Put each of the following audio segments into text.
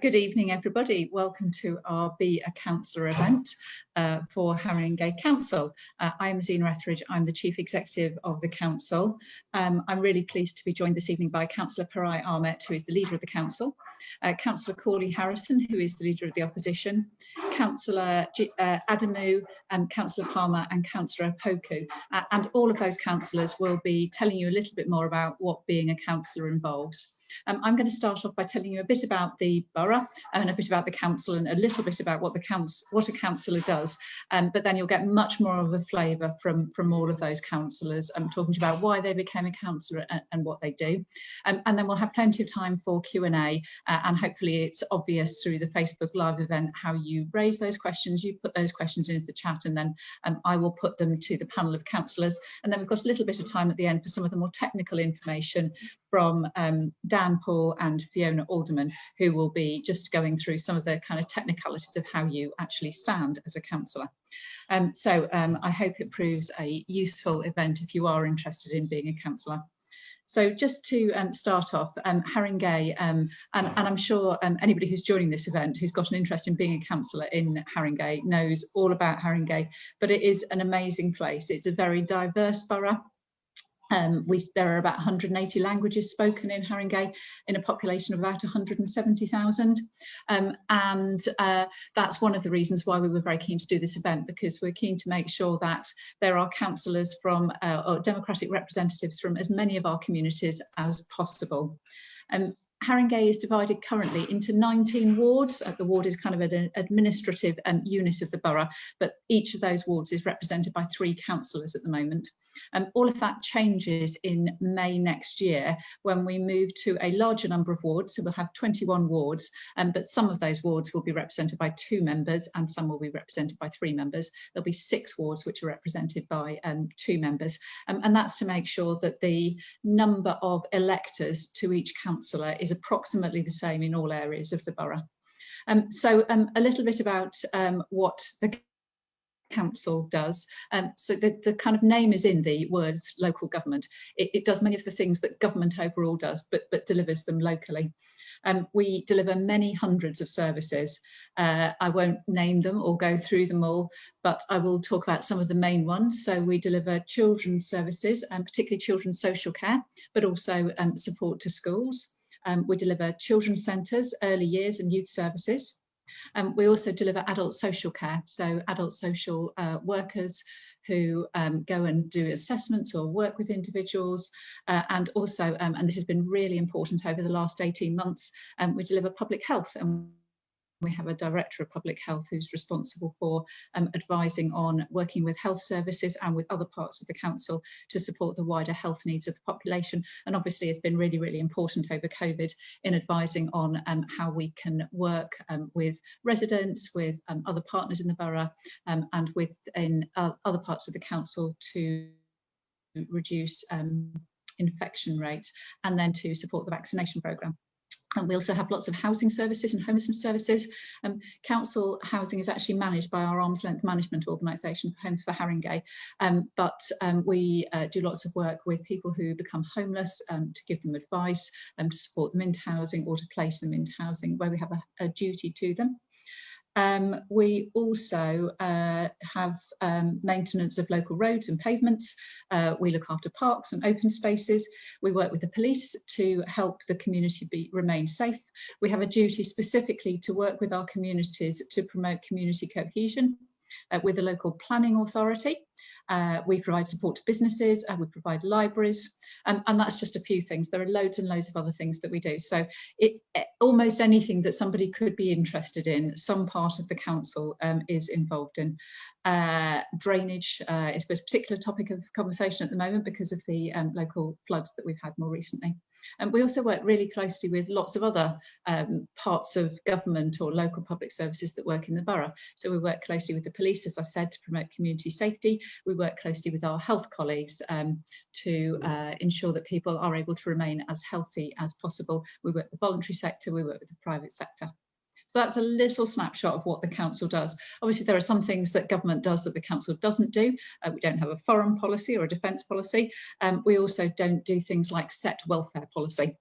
Good evening, everybody. Welcome to our Be a Councillor event for Haringey Council. I'm Zina Etheridge. I'm the Chief Executive of the Council. I'm really pleased to be joined this evening by Councillor Parai Ahmet, who is the Leader of the Council, Councillor Corley Harrison, who is the Leader of the Opposition, Councillor Adamu, Councillor Palmer and Councillor Opoku. And all of those councillors will be telling you a little bit more about what being a councillor involves. I'm going to start off by telling you a bit about the borough and a bit about the council and a little bit about what a councillor does. But then you'll get much more of a flavour from all of those councillors talking about why they became a councillor and what they do. And then we'll have plenty of time for Q&A and hopefully it's obvious through the Facebook Live event how you raise those questions. You put those questions into the chat and then I will put them to the panel of councillors. And then we've got a little bit of time at the end for some of the more technical information from Dan Paul and Fiona Alderman, who will be just going through some of the kind of technicalities of how you actually stand as a councillor. So I hope it proves a useful event if you are interested in being a councillor. So just to start off, Haringey, and I'm sure anybody who's joining this event who's got an interest in being a councillor in Haringey knows all about Haringey, but it is an amazing place. It's a very diverse borough. There are about 180 languages spoken in Haringey in a population of about 170,000. And that's one of the reasons why we were very keen to do this event, because we're keen to make sure that there are councillors from or democratic representatives from as many of our communities as possible. Haringey is divided currently into 19 wards. The ward is kind of an administrative unit of the borough, but each of those wards is represented by 3 councillors at the moment. All of that changes in May next year when we move to a larger number of wards. So we'll have 21 wards, but some of those wards will be represented by 2 members and some will be represented by 3 members. There'll be 6 wards which are represented by 2 members. And that's to make sure that the number of electors to each councillor is approximately the same in all areas of the borough. So a little bit about what the council does. So the kind of name is in the words local government. It does many of the things that government overall does, but delivers them locally. We deliver many hundreds of services. I won't name them or go through them all, but I will talk about some of the main ones. So we deliver children's services, and particularly children's social care, but also support to schools. We deliver children's centres, early years and youth services. We also deliver adult social care, so adult social workers who go and do assessments or work with individuals, and also, and this has been really important over the last 18 months, we deliver public health. And we have a Director of Public Health who's responsible for advising on working with health services and with other parts of the council to support the wider health needs of the population. And obviously it's been really, really important over COVID in advising on how we can work with residents, with other partners in the borough and within other parts of the council to reduce infection rates and then to support the vaccination programme. And we also have lots of housing services and homelessness services. Council housing is actually managed by our arm's length management organisation, Homes for Haringey, but we do lots of work with people who become homeless to give them advice, to support them into housing or to place them into housing where we have a duty to them. We also have maintenance of local roads and pavements. We look after parks and open spaces. We work with the police to help the community remain safe. We have a duty specifically to work with our communities to promote community cohesion with the local planning authority. We provide support to businesses, we provide libraries, and that's just a few things. There are loads and loads of other things that we do. So almost anything that somebody could be interested in, some part of the council is involved in. Drainage is a particular topic of conversation at the moment because of the local floods that we've had more recently. And we also work really closely with lots of other parts of government or local public services that work in the borough. So we work closely with the police, as I said, to promote community safety. We work closely with our health colleagues to ensure that people are able to remain as healthy as possible. We work with the voluntary sector, we work with the private sector. So that's a little snapshot of what the council does. Obviously, there are some things that government does that the council doesn't do. We don't have a foreign policy or a defence policy. We also don't do things like set welfare policy.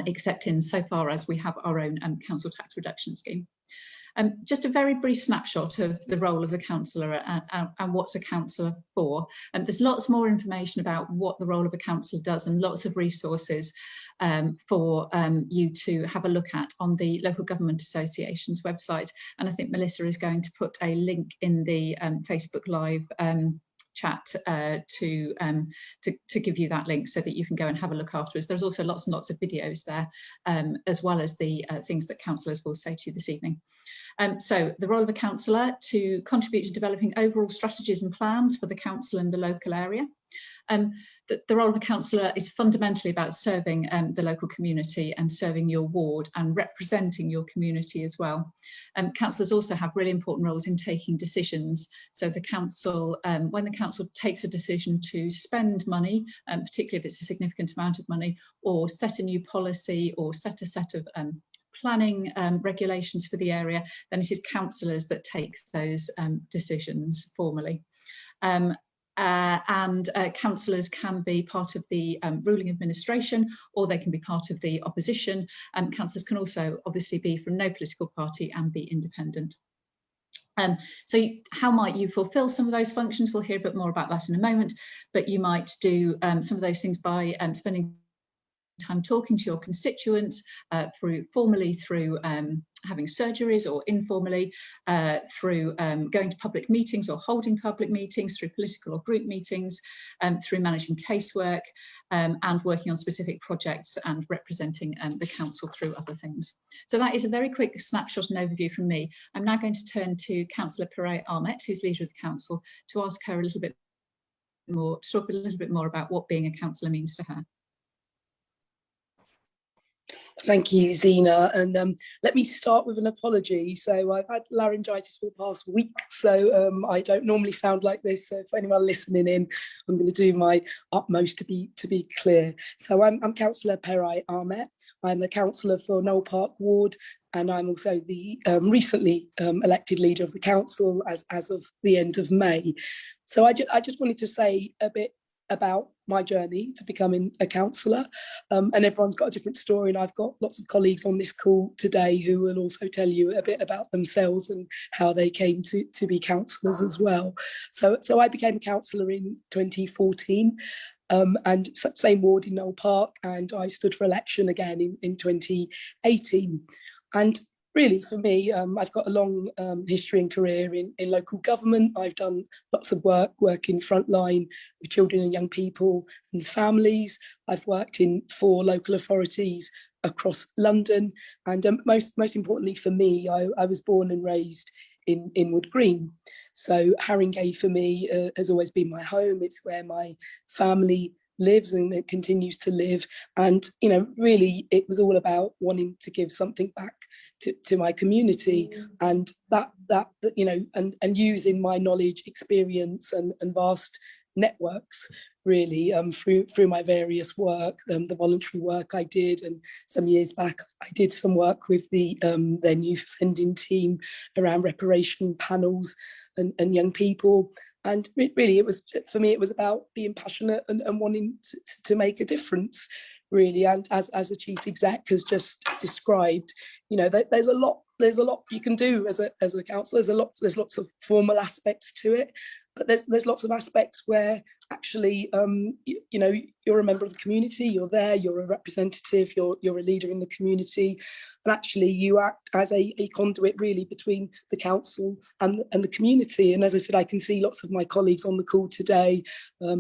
except in so far as we have our own council tax reduction scheme. Just a very brief snapshot of the role of the councillor and what's a councillor for. There's lots more information about what the role of a councillor does and lots of resources for you to have a look at on the Local Government Association's website. And I think Melissa is going to put a link in the Facebook Live chat to give you that link so that you can go and have a look afterwards. There's also lots and lots of videos there, as well as the things that councillors will say to you this evening. So the role of a councillor to contribute to developing overall strategies and plans for the council and the local area. The role of a councillor is fundamentally about serving the local community and serving your ward and representing your community as well. Councillors also have really important roles in taking decisions. So the council, when the council takes a decision to spend money, particularly if it's a significant amount of money, or set a new policy or set a set of planning regulations for the area, then it is councillors that take those decisions formally. Councillors can be part of the ruling administration, or they can be part of the opposition. Councillors can also obviously be from no political party and be independent. So how might you fulfil some of those functions? We'll hear a bit more about that in a moment, but you might do some of those things by spending time talking to your constituents, formally through having surgeries, or informally through going to public meetings or holding public meetings, through political or group meetings, through managing casework, and working on specific projects and representing the council through other things. So that is a very quick snapshot and overview from me. I'm now going to turn to Councillor Parental, who's leader of the council, to ask her a little bit more, to talk a little bit more about what being a councillor means to her. Thank you, Zina, and let me start with an apology. So I've had laryngitis for the past week, so I don't normally sound like this. So if anyone listening in, I'm going to do my utmost to be clear. So I'm Councillor Parental. I'm a councillor for Knoll Park Ward, and I'm also the recently elected leader of the council as of the end of May. So I just wanted to say a bit about my journey to becoming a councillor, and everyone's got a different story, and I've got lots of colleagues on this call today who will also tell you a bit about themselves and how they came to be councillors as well. So I became a councillor in 2014, and same ward in Knoll Park, and I stood for election again in 2018. And really, for me, I've got a long history and career in local government. I've done lots of working frontline with children and young people and families. I've worked in 4 local authorities across London. And most importantly for me, I was born and raised in Wood Green. So Haringey for me has always been my home. It's where my family lives and it continues to live. And, you know, really it was all about wanting to give something back to my community, and that you know, and using my knowledge, experience and vast networks really through my various work, the voluntary work I did, and some years back I did some work with their youth offending team around reparation panels and young people. And really, it was, for me, it was about being passionate and wanting to make a difference, really. And as the chief exec has just described, you know, there's a lot you can do as a councillor. There's lots of formal aspects to it, but there's lots of aspects where actually, you know, you're a member of the community, you're there, you're a representative, you're a leader in the community, and actually you act as a conduit really between the council and the community. And as I said, I can see lots of my colleagues on the call today.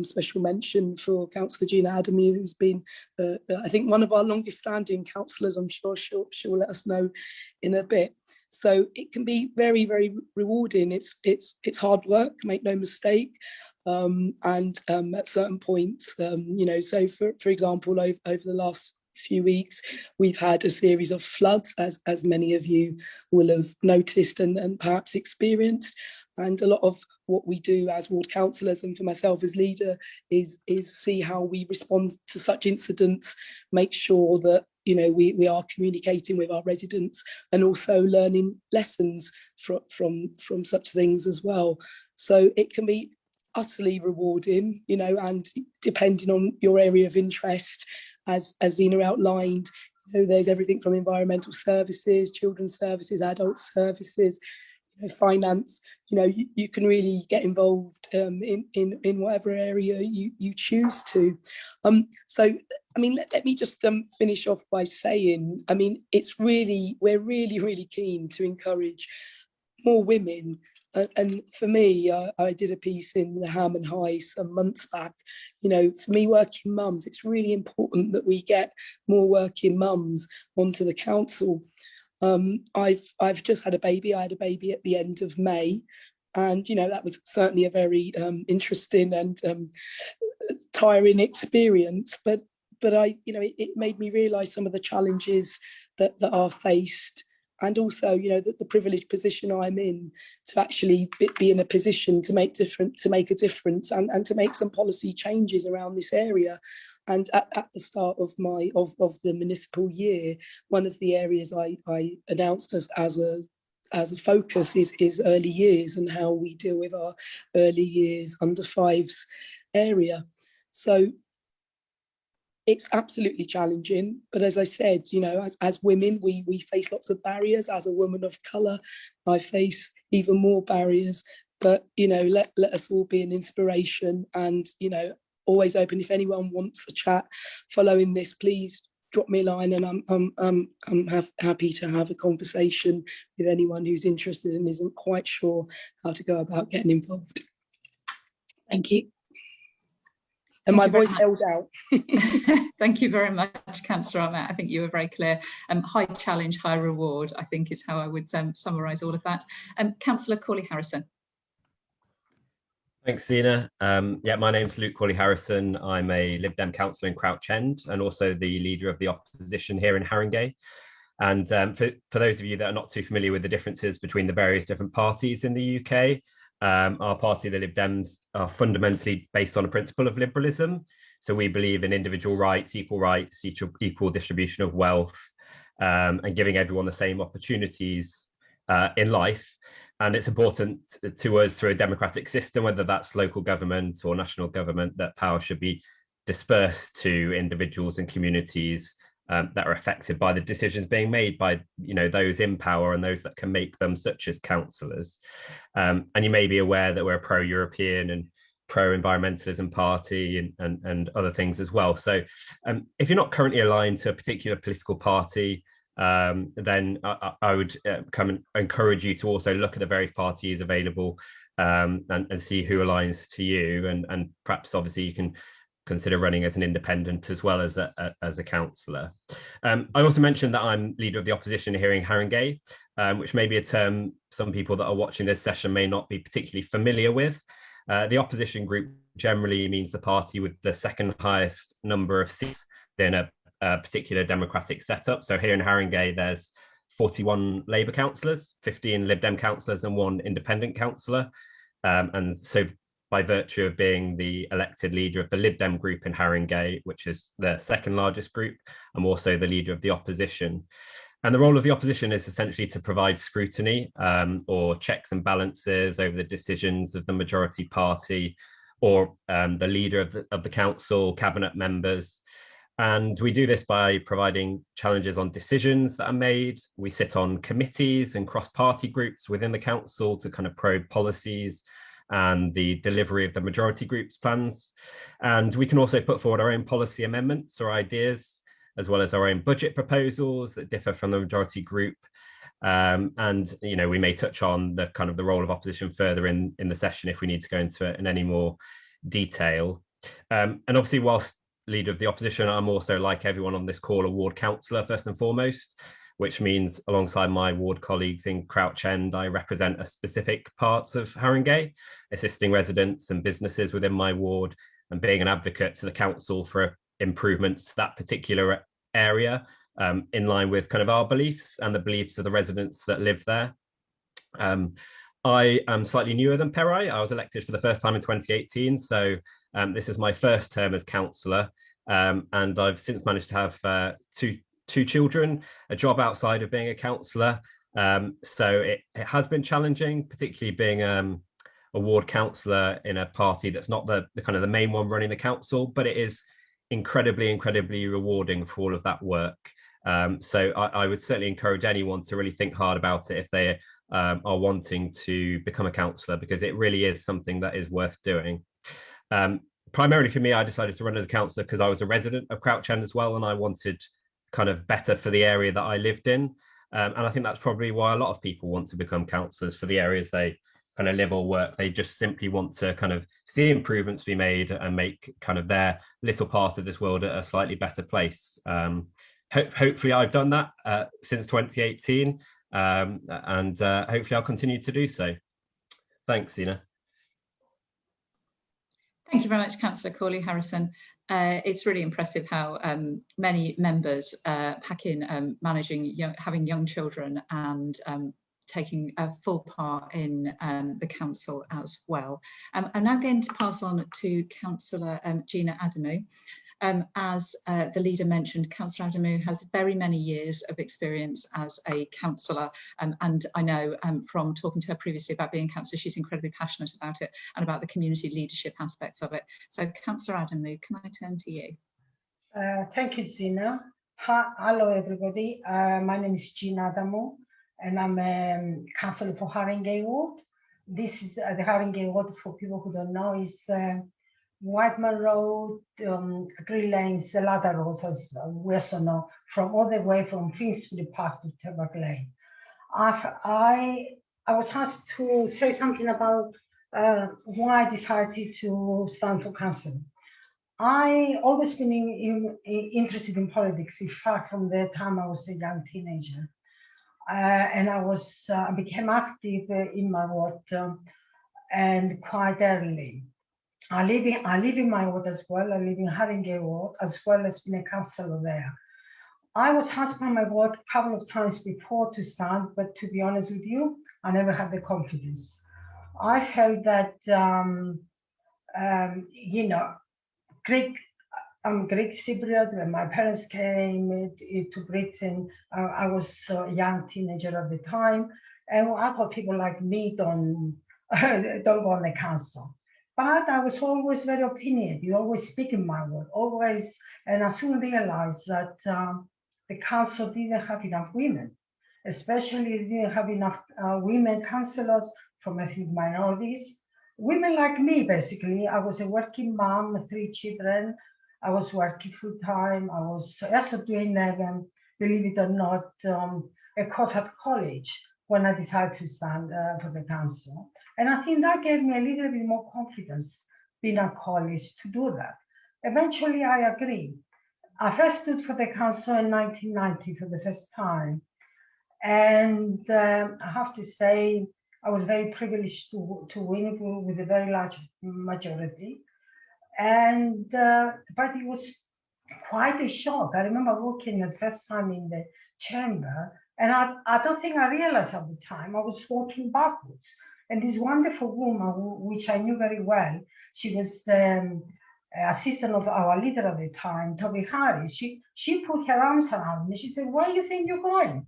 Special mention for Councillor Zina, who's been, I think, one of our longest standing councillors. I'm sure she'll let us know in a bit. So it can be very, very rewarding. It's hard work, make no mistake. At certain points, you know, so for example, over the last few weeks, we've had a series of floods, as many of you will have noticed and perhaps experienced. And a lot of what we do as ward councillors, and for myself as leader, is see how we respond to such incidents, make sure that, you know, we are communicating with our residents and also learning lessons from such things as well. So it can be utterly rewarding, you know, and depending on your area of interest, as Zina outlined, There's everything from environmental services, children's services, adult services, finance. You can really get involved in whatever area you choose to. So I mean, let me just finish off by saying, I mean, we're really keen to encourage more women. And for me, I did a piece in the Ham and High some months back. For me, working mums, it's really important that we get more working mums onto the council. I've just had a baby. I had a baby at the end of May, and that was certainly a very interesting and tiring experience. But it made me realise some of the challenges that are faced, and also the privileged position I'm in to actually be in a position to make a difference and to make some policy changes around this area. And at the start of the municipal year, one of the areas I announced as a focus is early years and how we deal with our early years under fives area. So it's absolutely challenging, but as I said, as women, we face lots of barriers. As a woman of colour, I face even more barriers. But let us all be an inspiration, and always open. If anyone wants a chat following this, please drop me a line, and I'm happy to have a conversation with anyone who's interested and isn't quite sure how to go about getting involved. Thank you. And my voice held out. Thank you very much, Councillor Ahmet. I think you were very clear. High challenge, high reward, I think is how I would summarise all of that. Councillor Corley-Harrison. Thanks, Zina. Yeah, my name's Luke Corley-Harrison. I'm a Lib Dem councillor in Crouch End and also the leader of the opposition here in Haringey. And for those of you that are not too familiar with the differences between the various different parties in the UK, our party, the Lib Dems, are fundamentally based on a principle of liberalism. So we believe in individual rights, equal distribution of wealth, and giving everyone the same opportunities in life. And it's important to us through a democratic system, whether that's local government or national government, that power should be dispersed to individuals and communities that are affected by the decisions being made by those in power and those that can make them, such as councillors. And you may be aware that we're a pro-European and pro-environmentalism party and other things as well. So if you're not currently aligned to a particular political party, then I would come and encourage you to also look at the various parties available and see who aligns to you, and perhaps obviously you can consider running as an independent as well as a councillor. I also mentioned that I'm leader of the opposition here in Haringey, which may be a term some people that are watching this session may not be particularly familiar with. The opposition group generally means the party with the second highest number of seats in a particular democratic setup. So here in Haringey, there's 41 Labour councillors, 15 Lib Dem councillors and 1 independent councillor. And so by virtue of being the elected leader of the Lib Dem group in Haringey, which is the second largest group, I'm also the leader of the opposition. And the role of the opposition is essentially to provide scrutiny or checks and balances over the decisions of the majority party or the leader of the council, cabinet members. And we do this by providing challenges on decisions that are made. We sit on committees and cross-party groups within the council to kind of probe policies and the delivery of the majority group's plans. And we can also put forward our own policy amendments or ideas, as well as our own budget proposals that differ from the majority group. And we may touch on the kind of the role of opposition further in the session if we need to go into it in any more detail. And obviously, whilst leader of the opposition, I'm also, like everyone on this call, a ward councillor first and foremost, which means alongside my ward colleagues in Crouch End, I represent a specific parts of Haringey, assisting residents and businesses within my ward and being an advocate to the council for improvements to that particular area, in line with kind of our beliefs and the beliefs of the residents that live there. I am slightly newer than Perai. I was elected for the first time in 2018, so this is my first term as councillor, and I've since managed to have two children, a job outside of being a councillor. So it has been challenging, particularly being a ward councillor in a party that's not the kind of the main one running the council, but it is incredibly rewarding for all of that work. So I would certainly encourage anyone to really think hard about it if they are wanting to become a counsellor, because it really is something that is worth doing. Primarily for me, I decided to run as a counsellor because I was a resident of Crouch End as well, and I wanted kind of better for the area that I lived in. And I think that's probably why a lot of people want to become counsellors for the areas they kind of live or work. They just simply want to kind of see improvements be made and make kind of their little part of this world a slightly better place. Hopefully I've done that since 2018, and hopefully I'll continue to do so. Thanks, Zina. Thank you very much, Councillor Corley-Harrison. It's really impressive how many members pack in managing, having young children and taking a full part in the council as well. I'm now going to pass on to Councillor Zina Adamu. As the leader mentioned, Councillor Adamu has very many years of experience as a councillor, and I know from talking to her previously about being a councillor, she's incredibly passionate about it and about the community leadership aspects of it. So, Councillor Adamu, can I turn to you? Thank you, Zina. Hello, everybody. My name is Zina Adamu, and I'm a councillor for Haringey ward. This is the Haringey ward, for people who don't know, is Whiteman Road, Green Lanes, the ladder roads, as we also know, from all the way from Finsbury Park to Tebbuck Lane. I was asked to say something about why I decided to stand for council. I always been interested in politics, in fact, from the time I was a young teenager. And I became active in my ward and quite early. I live in my ward as well. I live in Haringey ward, as well as being a councillor there. I was asked by my ward a couple of times before to stand, but to be honest with you, I never had the confidence. I felt that, I'm Greek Cypriot. When my parents came to Britain, I was a young teenager at the time, and I thought people like me don't go on the council. But I was always very opinionated, always speak in my word, always, and I soon realized that the council didn't have enough women, especially didn't have enough women councillors from ethnic minorities. Women like me, basically. I was a working mom, 3 children. I was working full time. I was also doing, believe it or not, a course at college when I decided to stand for the council. And I think that gave me a little bit more confidence being at college to do that. Eventually, I agreed. I first stood for the council in 1990 for the first time. And I have to say, I was very privileged to win with a very large majority. And but it was quite a shock. I remember walking the first time in the chamber, and I don't think I realized at the time I was walking backwards. And this wonderful woman, which I knew very well, she was the assistant of our leader at the time, Toby Harris. She put her arms around me. She said, "Where do you think you're going?"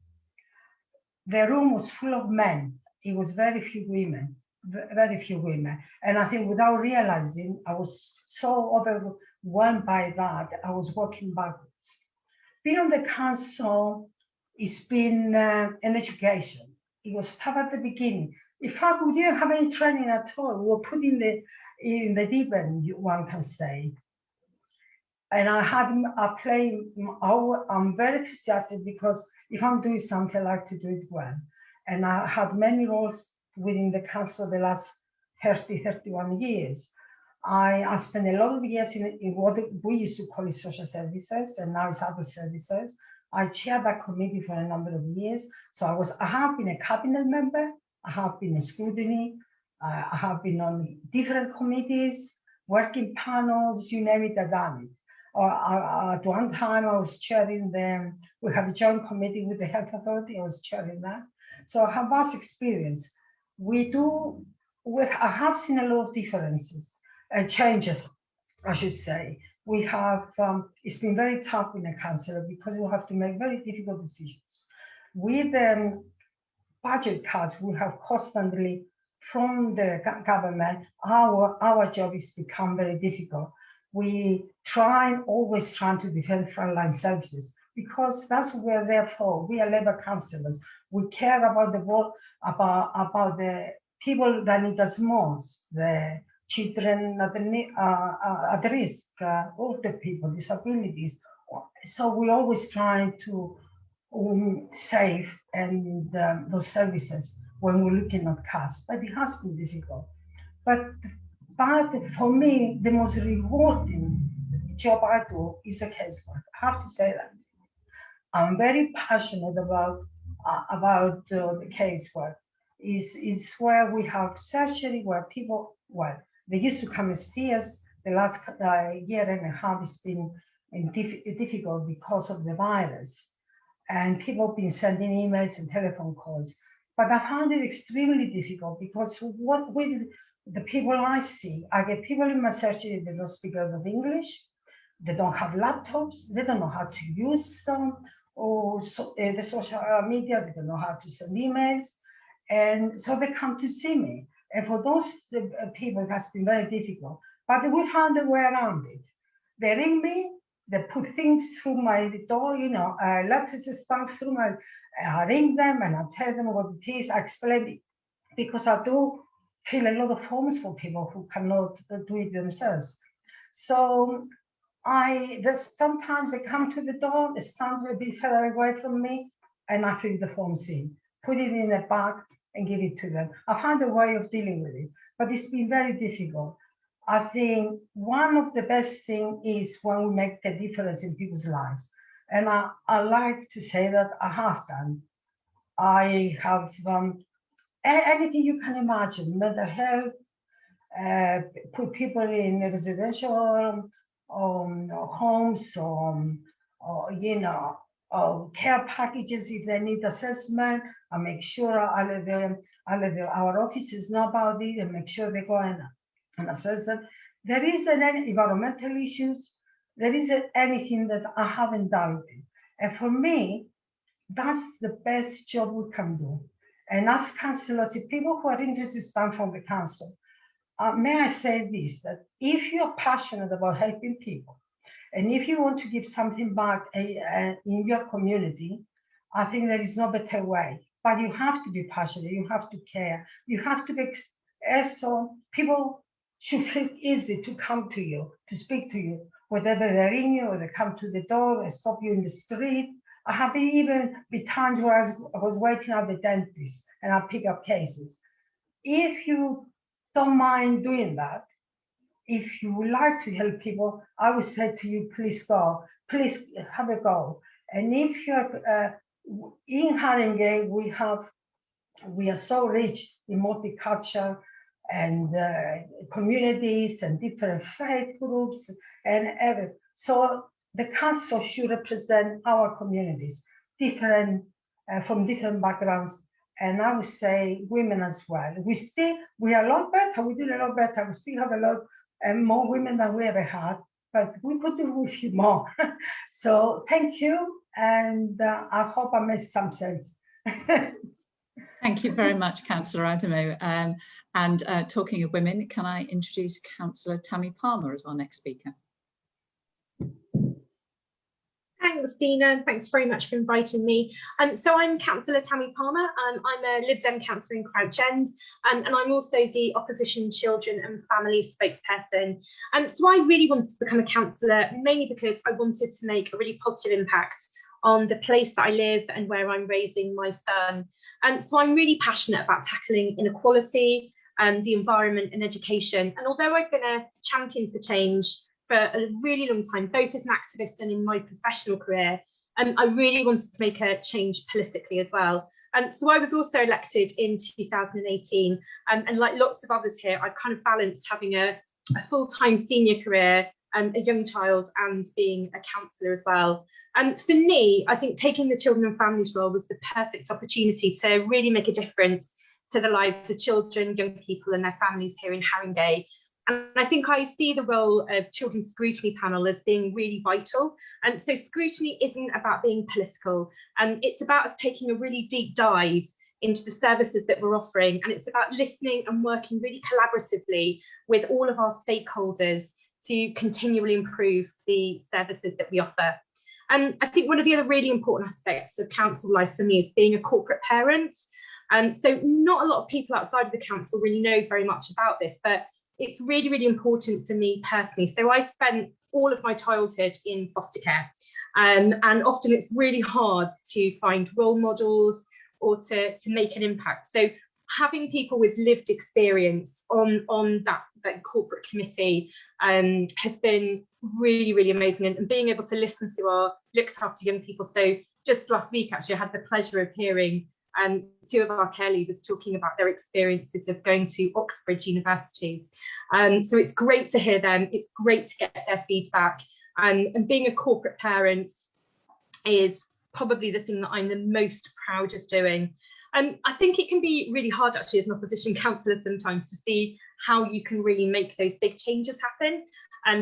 The room was full of men. It was very few women. Very few women. And I think without realizing, I was so overwhelmed by that, I was walking backwards. Being on the council, it's been an education. It was tough at the beginning. In fact, we didn't have any training at all. We were put in the deep end, one can say. And I'm very enthusiastic because if I'm doing something, I like to do it well. And I had many roles within the council the last 31 years. I spent a lot of years in what we used to call it social services, and now it's other services. I chaired that committee for a number of years. So I have been a cabinet member, I have been a scrutiny, I have been on different committees, working panels, you name it, I've done it. At one time I was chairing we have a joint committee with the Health Authority, I was chairing that. So I have vast experience. I have seen a lot of differences, changes, I should say. We have, it's been very tough in a council because we have to make very difficult decisions. With budget cuts, we have constantly, from the government, our job has become very difficult. We always trying to defend frontline services, because that's what we're there for. We are labor counsellors. We care about the work, about the people that need us most, the children at risk, older people, disabilities. So we always try to save and those services when we're looking at costs, but it has been difficult. But for me, the most rewarding job I do is a casework. I have to say that. I'm very passionate about the casework. Is where we have surgery, where people, well, they used to come and see us. The last year and a half has been difficult because of the virus. And people have been sending emails and telephone calls. But I found it extremely difficult because what with the people I see, I get people in my surgery that don't speak a lot of English, they don't have laptops, they don't know how to use the social media, they don't know how to send emails. And so they come to see me. And for those people, it has been very difficult. But we found a way around it. They ring me, they put things through my door, letters and stuff through my, I ring them and I tell them what it is, I explain it, because I do fill a lot of forms for people who cannot do it themselves. So sometimes they come to the door, they stand a bit further away from me, and I fill the forms in, put it in a bag and give it to them. I found a way of dealing with it, but it's been very difficult. I think one of the best things is when we make a difference in people's lives. And I like to say that I have done. I have anything you can imagine, mental health, put people in residential homes, or care packages if they need assessment. I make sure I let our officers know about it and make sure they go and assess them. There isn't any environmental issues. There isn't anything that I haven't done with it. And for me, that's the best job we can do. And as councillors, people who are interested to stand for the council, may I say this, that if you're passionate about helping people, and if you want to give something back in your community, I think there is no better way. But you have to be passionate, you have to care, you have to be, so people should feel easy to come to you, to speak to you, whether they ring you or they come to the door, they stop you in the street. I have even been times where I was waiting at the dentist and I pick up cases. If you don't mind doing that, if you would like to help people, I would say to you, please go, please have a go. And if you're in Haringey, we are so rich in multicultural and communities and different faith groups and everything. So the council should represent our communities, from different backgrounds. And I would say women as well. We are a lot better, we do a lot better. We still have a lot more women than we ever had, but we could do with a few more. So thank you. And I hope I made some sense. Thank you very much, Councillor Adamu. And talking of women, can I introduce Councillor Tammy Palmer as our next speaker? Thanks, Zina, and thanks very much for inviting me. So I'm Councillor Tammy Palmer. I'm a Lib Dem councillor in Crouch End, and I'm also the Opposition Children and Family spokesperson. So I really wanted to become a councillor mainly because I wanted to make a really positive impact on the place that I live and where I'm raising my son. So I'm really passionate about tackling inequality, the environment and education. And although I've been a champion for change for a really long time, both as an activist and in my professional career, I really wanted to make a change politically as well. So I was also elected in 2018, and like lots of others here, I've kind of balanced having a full-time senior career, a young child, and being a councillor as well. For me, I think taking the children and families role was the perfect opportunity to really make a difference to the lives of children, young people and their families here in Haringey. And I think I see the role of Children's Scrutiny Panel as being really vital. So scrutiny isn't about being political, it's about us taking a really deep dive into the services that we're offering, and it's about listening and working really collaboratively with all of our stakeholders to continually improve the services that we offer. And I think one of the other really important aspects of council life for me is being a corporate parent. So not a lot of people outside of the council really know very much about this, but it's really, really important for me personally. So I spent all of my childhood in foster care, and often it's really hard to find role models or to make an impact. So having people with lived experience on that corporate committee has been really, really amazing, and being able to listen to our looked after young people. So just last week, actually, I had the pleasure of hearing two of our care leaders talking about their experiences of going to Oxbridge universities. So it's great to hear them. It's great to get their feedback. And being a corporate parent is probably the thing that I'm the most proud of doing. I think it can be really hard actually as an opposition councillor sometimes to see how you can really make those big changes happen,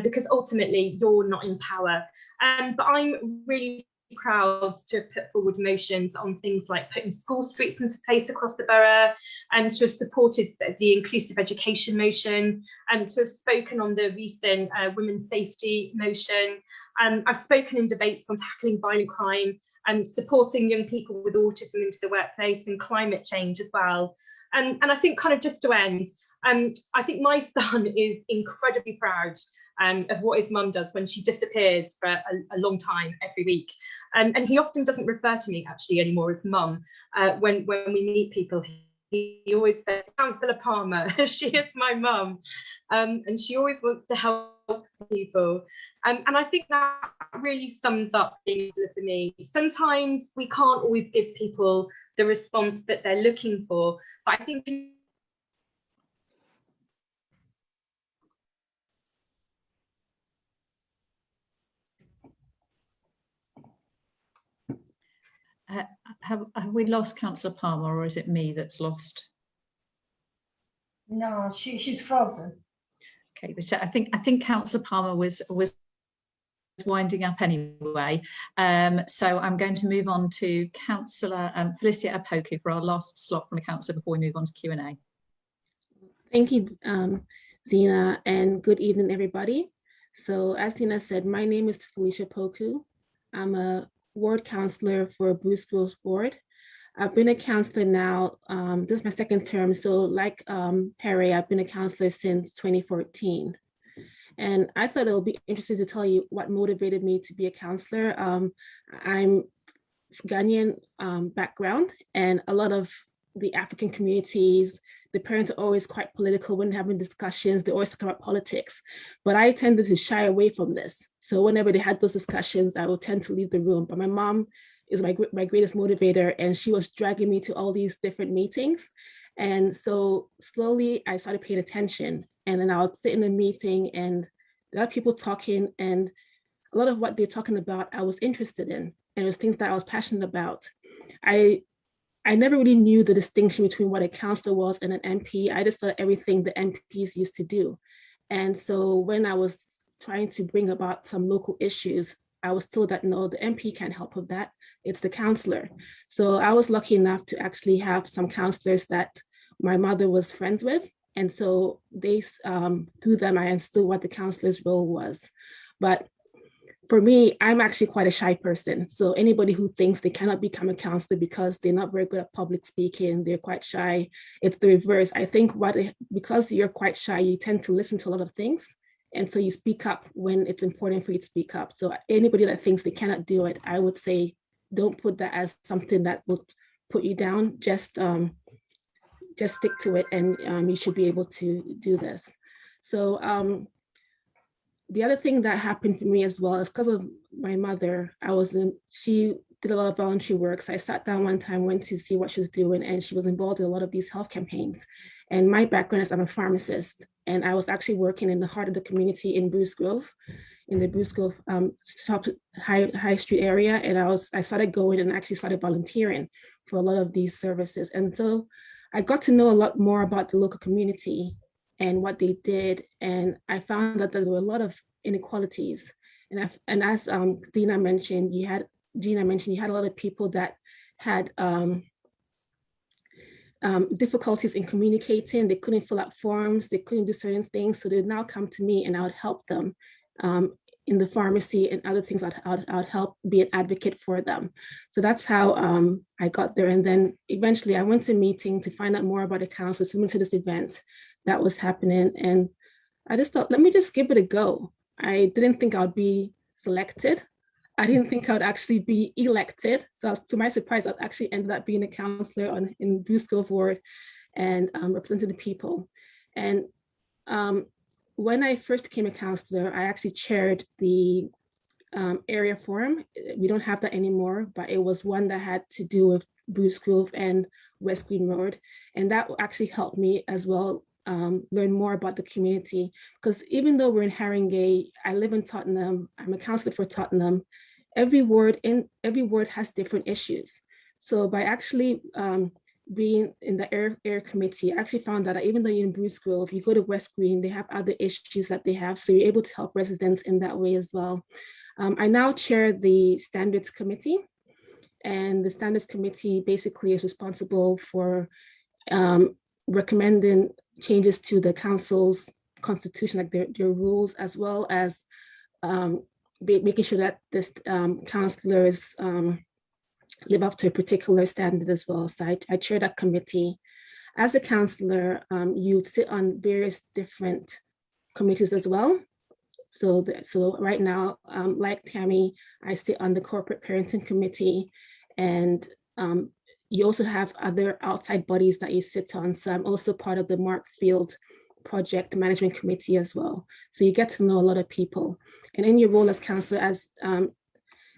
because ultimately you're not in power. But I'm really proud to have put forward motions on things like putting school streets into place across the borough, and to have supported the inclusive education motion, and to have spoken on the recent women's safety motion. I've spoken in debates on tackling violent crime and supporting young people with autism into the workplace, and climate change as well. And I think, kind of just to end, I think my son is incredibly proud of what his mum does when she disappears for a long time every week. And he often doesn't refer to me actually anymore as mum. When we meet people, he always says, Councillor Palmer, she is my mum. And she always wants to help people. And I think that really sums up being a councillor for me. Sometimes we can't always give people the response that they're looking for, but I think have we lost Councillor Palmer, or is it me that's lost? No, she's frozen. Okay, so I think Councillor Palmer was winding up anyway. So I'm going to move on to Councillor Felicia Apoku for our last slot from the council before we move on to Q&A. Thank you, Zina, and good evening, everybody. So as Zina said, my name is Felicia Apoku. I'm a ward councillor for Bruce Grove Ward. I've been a councillor now, this is my second term. So like Harry, I've been a councillor since 2014. And I thought it would be interesting to tell you what motivated me to be a councillor. I'm Ghanaian background, and a lot of the African communities, the parents are always quite political when having discussions. They always talk about politics, but I tended to shy away from this. So whenever they had those discussions, I would tend to leave the room. But my mom is my greatest motivator, and she was dragging me to all these different meetings. And so slowly I started paying attention, and then I would sit in a meeting and there are people talking, and a lot of what they're talking about, I was interested in, and it was things that I was passionate about. I never really knew the distinction between what a councillor was and an MP. I just thought everything the MPs used to do. And so when I was trying to bring about some local issues, I was told that no, the MP can't help with that, it's the councillor. So I was lucky enough to actually have some councillors that my mother was friends with. And so they, through them, I understood what the councillor's role was. But for me, I'm actually quite a shy person. So anybody who thinks they cannot become a councillor because they're not very good at public speaking, they're quite shy, it's the reverse. I think because you're quite shy, you tend to listen to a lot of things. And so you speak up when it's important for you to speak up. So anybody that thinks they cannot do it, I would say, don't put that as something that will put you down. Just stick to it, and you should be able to do this. So the other thing that happened for me as well is because of my mother. She did a lot of voluntary work. So I sat down one time, went to see what she was doing, and she was involved in a lot of these health campaigns. And my background is I'm a pharmacist, and I was actually working in the heart of the community in Bruce Grove, in the Bruce Grove High Street area. And I started going and actually started volunteering for a lot of these services. And so I got to know a lot more about the local community and what they did. And I found that there were a lot of inequalities. And as Zina mentioned, you had a lot of people that had difficulties in communicating. They couldn't fill out forms, they couldn't do certain things. So they would now come to me and I would help them in the pharmacy and other things, I'd help be an advocate for them. So that's how I got there. And then eventually I went to a meeting to find out more about the council, similar to this event that was happening. And I just thought, let me just give it a go. I didn't think I'd be selected. I didn't think I would actually be elected. So to my surprise, I actually ended up being a councillor in Bruce Grove Ward and representing the people. And when I first became a councillor, I actually chaired the area forum. We don't have that anymore, but it was one that had to do with Bruce Grove and West Green Road. And that actually helped me as well learn more about the community. Because even though we're in Haringey, I live in Tottenham, I'm a councillor for Tottenham, every ward has different issues. So by actually being in the area committee, I actually found that even though you're in Bruce Grove, you go to West Green, they have other issues that they have. So you're able to help residents in that way as well. I now chair the standards committee, and the standards committee basically is responsible for recommending changes to the council's constitution, like their rules, as well as making sure that this councillors live up to a particular standard as well. So I chair that committee. As a councillor, you sit on various different committees as well. So right now, like Tammy, I sit on the corporate parenting committee, and you also have other outside bodies that you sit on. So I'm also part of the Mark Field project management committee as well. So you get to know a lot of people. And in your role as councillor, as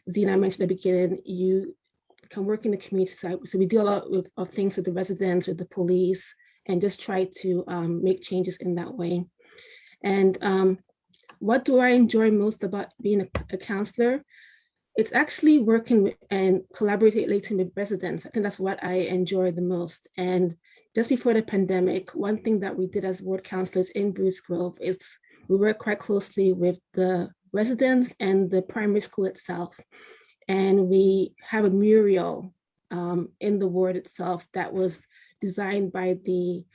Zina mentioned at the beginning, you can work in the community side. So we do a lot of things with the residents, with the police, and just try to make changes in that way. And what do I enjoy most about being a councillor? It's actually working with and collaborating with residents. I think that's what I enjoy the most. And just before the pandemic, one thing that we did as ward councillors in Bruce Grove is we work quite closely with the residents and the primary school itself. And we have a mural in the ward itself that was designed by the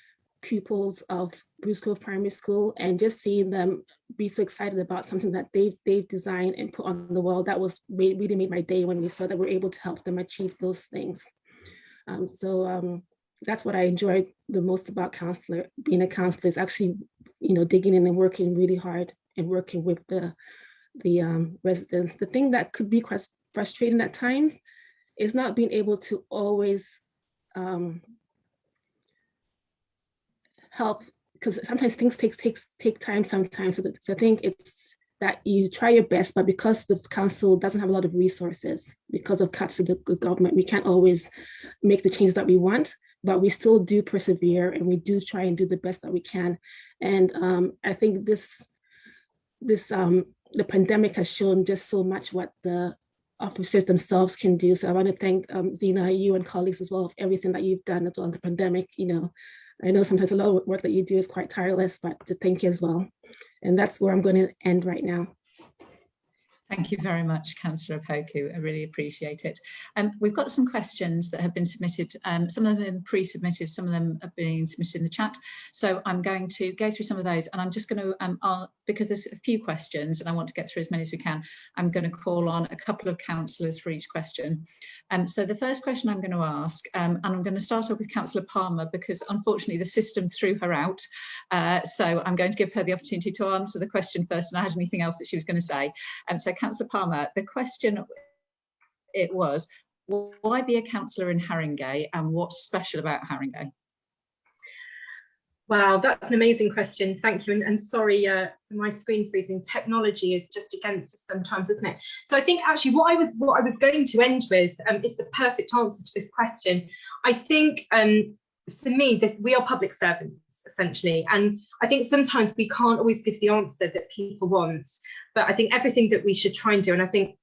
pupils of Bruce Grove Primary School, and just seeing them be so excited about something that they've designed and put on the wall, that was really made my day when we saw that we're able to help them achieve those things. So that's what I enjoyed the most about being a councillor, is actually, digging in and working really hard and working with the residents. The thing that could be quite frustrating at times is not being able to always help, because sometimes things take time sometimes. So I think it's that you try your best, but because the council doesn't have a lot of resources, because of cuts to the government, we can't always make the changes that we want, but we still do persevere and we do try and do the best that we can. And I think the pandemic has shown just so much what the officers themselves can do. So I want to thank Zina, you and colleagues as well, for everything that you've done as well in the pandemic. I know sometimes a lot of work that you do is quite tireless, but to thank you as well. And that's where I'm going to end right now. Thank you very much, Councillor Opoku. I really appreciate it. We've got some questions that have been submitted. Some of them pre-submitted, some of them have been submitted in the chat. So I'm going to go through some of those, and I'm just going to, because there's a few questions and I want to get through as many as we can, I'm going to call on a couple of councillors for each question. So the first question I'm going to ask, and I'm going to start off with Councillor Palmer, because unfortunately the system threw her out. So I'm going to give her the opportunity to answer the question first, and I had anything else that she was going to say. So Councillor Palmer, the question it was, why be a councillor in Haringey, and what's special about Haringey? Wow, that's an amazing question. Thank you. And sorry for my screen freezing. Technology is just against us sometimes, isn't it? So I think actually what I was going to end with is the perfect answer to this question. I think for me, we are public servants, essentially. And I think sometimes we can't always give the answer that people want, but I think everything that we should try and do, and I think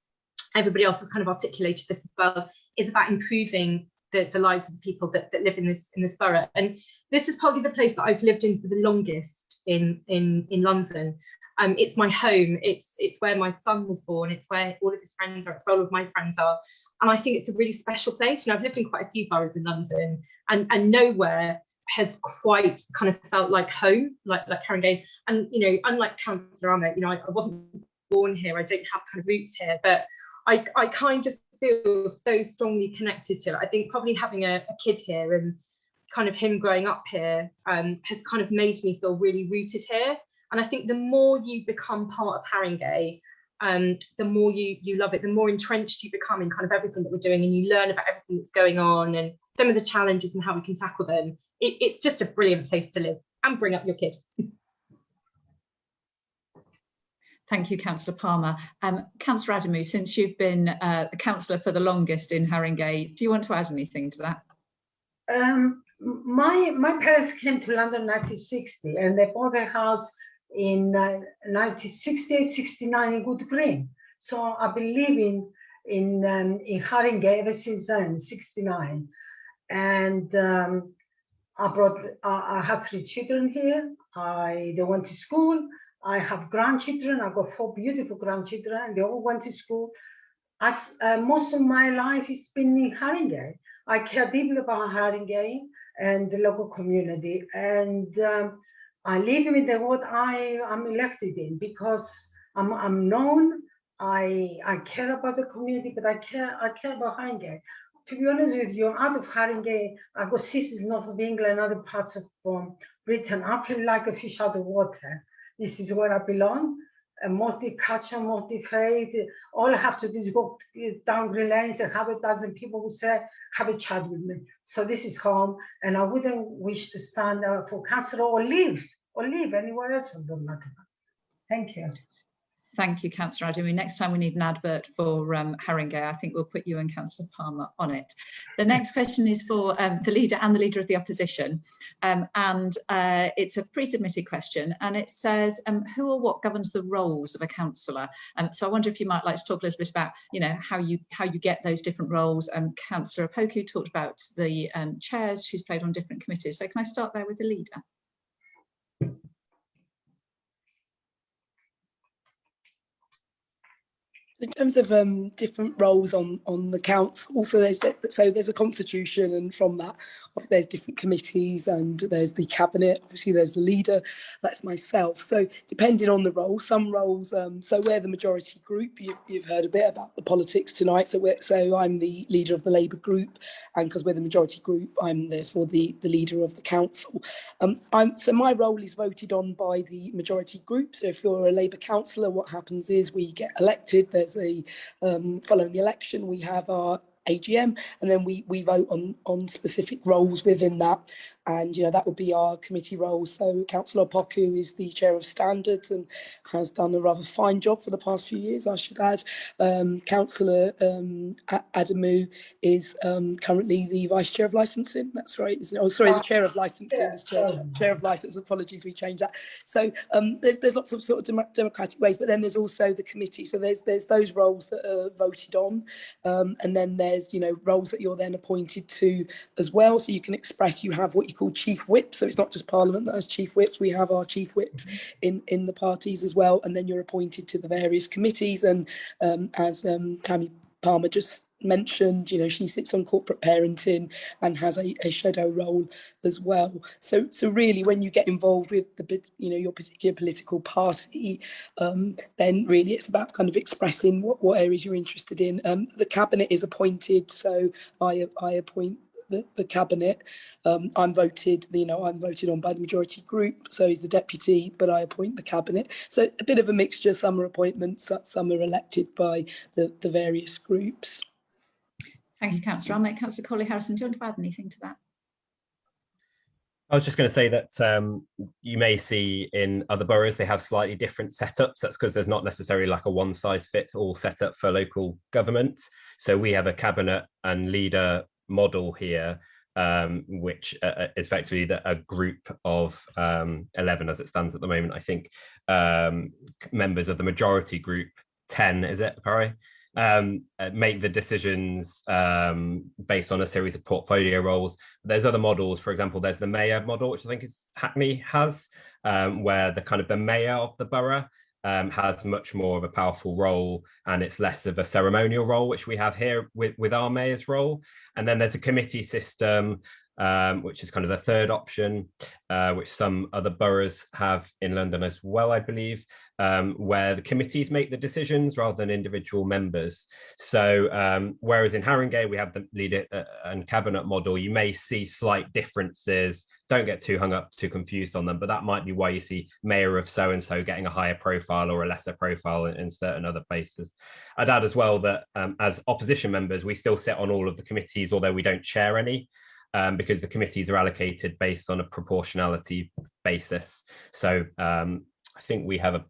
everybody else has kind of articulated this as well, is about improving the lives of the people that live in this borough. And this is probably the place that I've lived in for the longest in London. It's my home. It's where my son was born. It's where all of his friends are. It's where all of my friends are. And I think it's a really special place. And I've lived in quite a few boroughs in London, and nowhere has quite kind of felt like home, like Haringey. And unlike Councillor Ahmed, I wasn't born here. I don't have kind of roots here, but I kind of feel so strongly connected to it. I think probably having a kid here and kind of him growing up here has kind of made me feel really rooted here. And I think the more you become part of Haringey, the more you love it, the more entrenched you become in kind of everything that we're doing, and you learn about everything that's going on and some of the challenges and how we can tackle them. It's just a brilliant place to live and bring up your kid. Thank you, Councillor Palmer. Councillor Adamu, since you've been the councillor for the longest in Haringey, do you want to add anything to that? My parents came to London in 1960, and they bought a house in 1968-69 in Good Green. So I've been living in Haringey ever since then, 69. And I have 3 children here. They went to school. I have grandchildren. I've got 4 beautiful grandchildren, and they all went to school. As most of my life has been in Haringey. I care deeply about Haringey and the local community, and I live in the ward I'm elected in because I'm known. I care about the community, but I care about Haringey. To be honest with you, out of Haringey, I've got sisters north of England and other parts of Britain. I feel like a fish out of water. This is where I belong. Multicultural, multi-faith. All I have to do is go down Green Lanes and have a dozen people who say, have a chat with me. So this is home, and I wouldn't wish to stand for councillor or live anywhere else for that matter. Thank you. Thank you, Councillor Adamu. Next time we need an advert for Haringey, I think we'll put you and Councillor Palmer on it. The next question is for the Leader and the Leader of the Opposition. It's a pre-submitted question, and it says, who or what governs the roles of a councillor? So I wonder if you might like to talk a little bit about, how you get those different roles. Councillor Opoku talked about the chairs she's played on different committees. So can I start there with the Leader? In terms of different roles on the council, so there's a constitution, and from that there's different committees, and there's the cabinet. Obviously, there's the leader. That's myself. So depending on the role, some roles. So we're the majority group. You've heard a bit about the politics tonight. So I'm the leader of the Labour group, and because we're the majority group, I'm therefore the leader of the council. So my role is voted on by the majority group. So if you're a Labour councillor, what happens is we get elected. There's following the election, we have our AGM, and then we vote on specific roles within that, and that would be our committee roles. So Councillor Opoku is the chair of standards and has done a rather fine job for the past few years, I should add. Councillor Adamu is currently the vice chair of licensing. That's right, isn't it? Oh, sorry, the chair of licensing. Yeah, chair of license. Apologies, we changed that. So there's lots of sort of democratic ways, but then there's also the committee. So there's those roles that are voted on, and then there's roles that you're then appointed to as well. So you can express. You have what you call chief whips. So it's not just Parliament that has chief whips. We have our chief whips in the parties as well, and then you're appointed to the various committees. And as Tammy Palmer just mentioned, she sits on corporate parenting and has a shadow role as well. So really, when you get involved with your particular political party, then really it's about kind of expressing what areas you're interested in. The cabinet is appointed, so I appoint the cabinet. I'm voted on by the majority group, so he's the deputy, but I appoint the cabinet. So a bit of a mixture. Some are appointments, some are elected by the various groups. Thank you, Councillor. I'll make Councillor Colley-Harrison. Do you want to add anything to that? I was just going to say that you may see in other boroughs they have slightly different setups. That's because there's not necessarily like a one-size-fits-all setup for local government. So we have a cabinet and leader model here, which is effectively a group of 11 as it stands at the moment. I think members of the majority group, 10, is it, Parry? Make the decisions based on a series of portfolio roles. There's other models. For example, there's the mayor model, which I think is Hackney has, where the mayor of the borough has much more of a powerful role, and it's less of a ceremonial role, which we have here with our mayor's role. And then there's a committee system which is kind of the third option, which some other boroughs have in London as well, I believe, where the committees make the decisions rather than individual members. So whereas in Haringey we have the leader and cabinet model, you may see slight differences. Don't get too hung up, too confused on them, but that might be why you see mayor of so-and-so getting a higher profile or a lesser profile in certain other places. I'd add as well that as opposition members, we still sit on all of the committees, although we don't chair any, because the committees are allocated based on a proportionality basis. So I think we have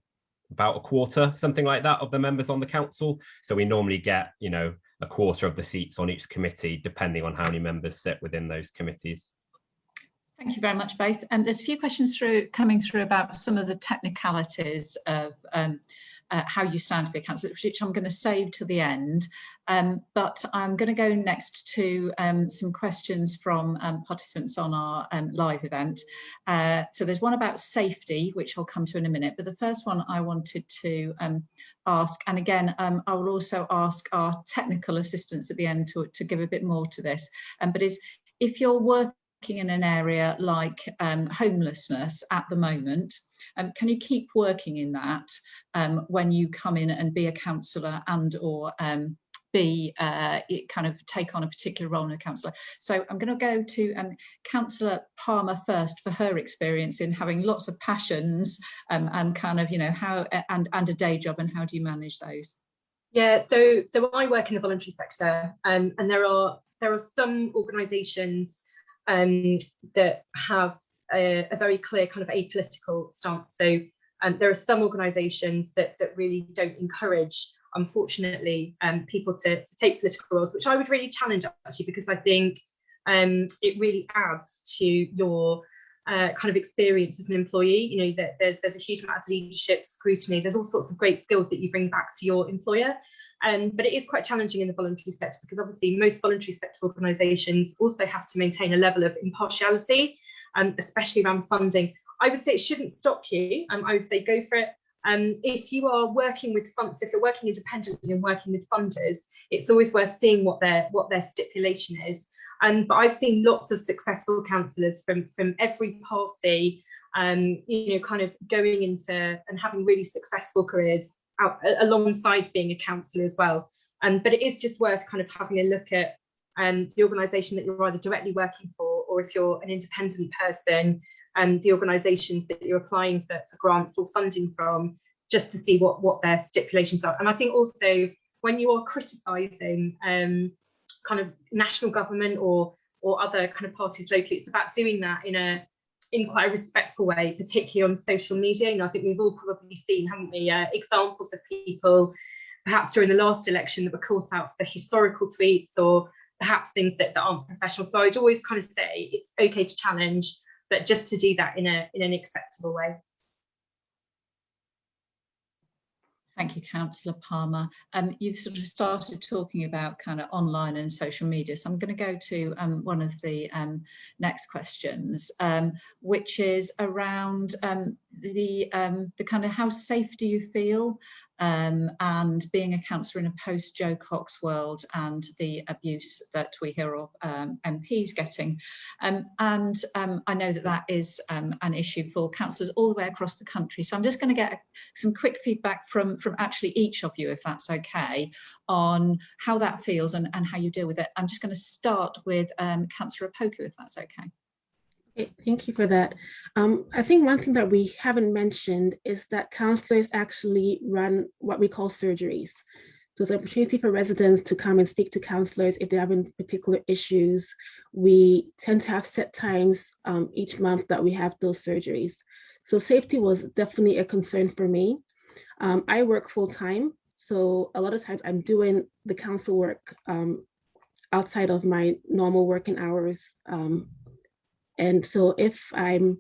about a quarter, something like that, of the members on the council. So we normally get, you know, a quarter of the seats on each committee, depending on how many members sit within those committees. Thank you very much, both. There's a few questions coming through about some of the technicalities of how you stand to be a councillor, which I'm going to save to the end. But I'm going to go next to some questions from participants on our live event. So there's one about safety, which I'll come to in a minute. But the first one I wanted to ask, and again, I will also ask our technical assistants at the end to give a bit more to this, but is if you're working in an area like homelessness at the moment, can you keep working in that when you come in and be a councillor and or kind of take on a particular role in a councillor? So I'm going to go to Councillor Palmer first for her experience in having lots of passions and kind of, you know, how and a day job, and how do you manage those? Yeah, so I work in the voluntary sector, and there are some organisations that have a very clear kind of apolitical stance. So there are some organisations that really don't encourage, unfortunately, people to take political roles, which I would really challenge, actually, because I think it really adds to your kind of experience as an employee. You know, that there's a huge amount of leadership, scrutiny, there's all sorts of great skills that you bring back to your employer. But it is quite challenging in the voluntary sector, because obviously most voluntary sector organisations also have to maintain a level of impartiality, especially around funding. I would say it shouldn't stop you. I would say go for it. If you are working with funds, if you're working independently and working with funders, it's always worth seeing what their stipulation is. But I've seen lots of successful councillors from every party, you know, kind of going into and having really successful careers out alongside being a councillor as well. But it is just worth kind of having a look at the organisation that you're either directly working for, or if you're an independent person, the organisations that you're applying for grants or funding from, just to see what their stipulations are. And I think also when you are criticising kind of national government or other kind of parties locally, it's about doing that in quite a respectful way, particularly on social media. And I think we've all probably seen, haven't we, examples of people perhaps during the last election that were caught out for historical tweets or perhaps things that aren't professional. So I'd always kind of say it's okay to challenge, but just to do that in an acceptable way. Thank you, Councillor Palmer. You've sort of started talking about kind of online and social media, so I'm going to go to one of the next questions, which is around the kind of how safe do you feel and being a councillor in a post-Jo Cox world and the abuse that we hear of MPs getting. I know that is an issue for councillors all the way across the country. So I'm just going to get some quick feedback from actually each of you, if that's okay, on how that feels and how you deal with it. I'm just going to start with Councillor Opoku, if that's okay. Okay, thank you for that. I think one thing that we haven't mentioned is that councillors actually run what we call surgeries. So it's an opportunity for residents to come and speak to councillors if they have any particular issues. We tend to have set times each month that we have those surgeries. So safety was definitely a concern for me. I work full time, so a lot of times I'm doing the council work outside of my normal working hours. And so when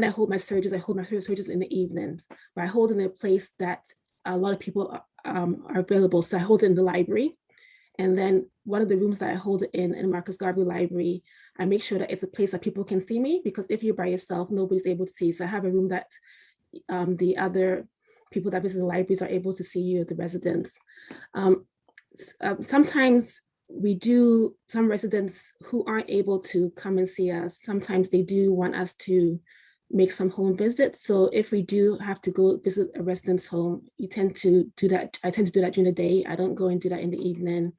I hold my surgeries, I hold my surgeries in the evenings, but I hold in a place that a lot of people are available. So I hold it in the library. And then one of the rooms that I hold it in Marcus Garvey Library, I make sure that it's a place that people can see me, because if you're by yourself, nobody's able to see you. So I have a room that the other people that visit the libraries are able to see you, the residents. Sometimes we do, some residents who aren't able to come and see us, sometimes they do want us to make some home visits. So if we do have to go visit a resident's home, you tend to do that. I tend to do that during the day. I don't go and do that in the evening.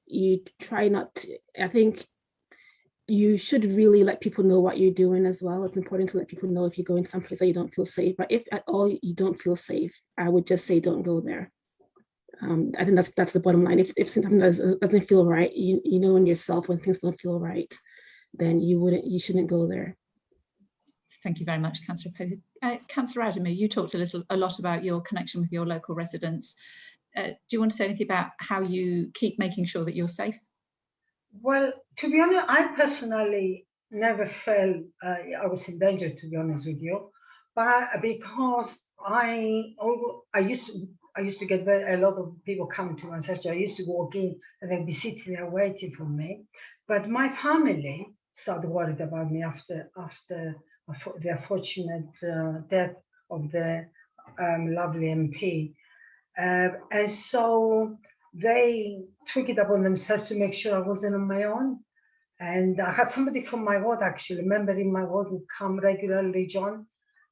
You try not to, I think you should really let people know what you're doing as well. It's important to let people know if you're going someplace that you don't feel safe. But if at all you don't feel safe, I would just say don't go there. I think that's the bottom line. If something doesn't feel right, you know in yourself when things don't feel right, then you shouldn't go there. Thank you very much, Councillor Poku. Councillor Adamy, you talked a lot about your connection with your local residents. Do you want to say anything about how you keep making sure that you're safe? Well, to be honest, I personally never felt I was in danger, to be honest with you, but because I used to get a lot of people coming to my surgery. I used to walk in and they'd be sitting there waiting for me. But my family started worried about me after the unfortunate death of the lovely MP. And so they took it upon themselves to make sure I wasn't on my own. And I had somebody from my ward, actually, a member in my ward would come regularly, John,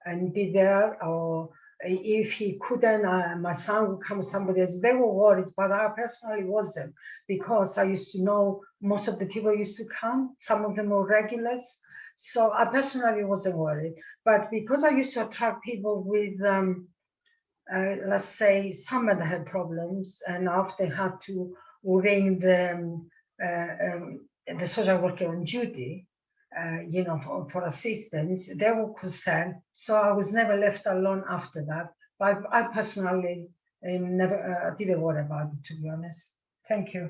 and be there. Or if he couldn't, my son would come with somebody else. They were worried, but I personally wasn't, because I used to know most of the people used to come. Some of them were regulars. So I personally wasn't worried. But because I used to attract people with, let's say, some of them had problems, and I often had to ring the social worker on duty, you know, for assistance. They were concerned, so I was never left alone after that. But I personally never didn't worry about it, to be honest. Thank you.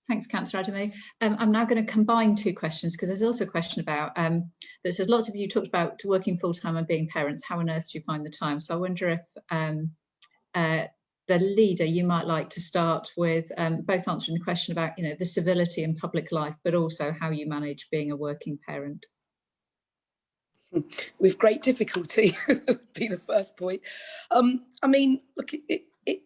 Thanks, Councillor Adamy. I'm now going to combine two questions, because there's also a question about that says lots of you talked about working full time and being parents. How on earth do you find the time? So I wonder if the leader, you might like to start with both answering the question about, you know, the civility in public life, but also how you manage being a working parent. With great difficulty would be the first point. I mean, look,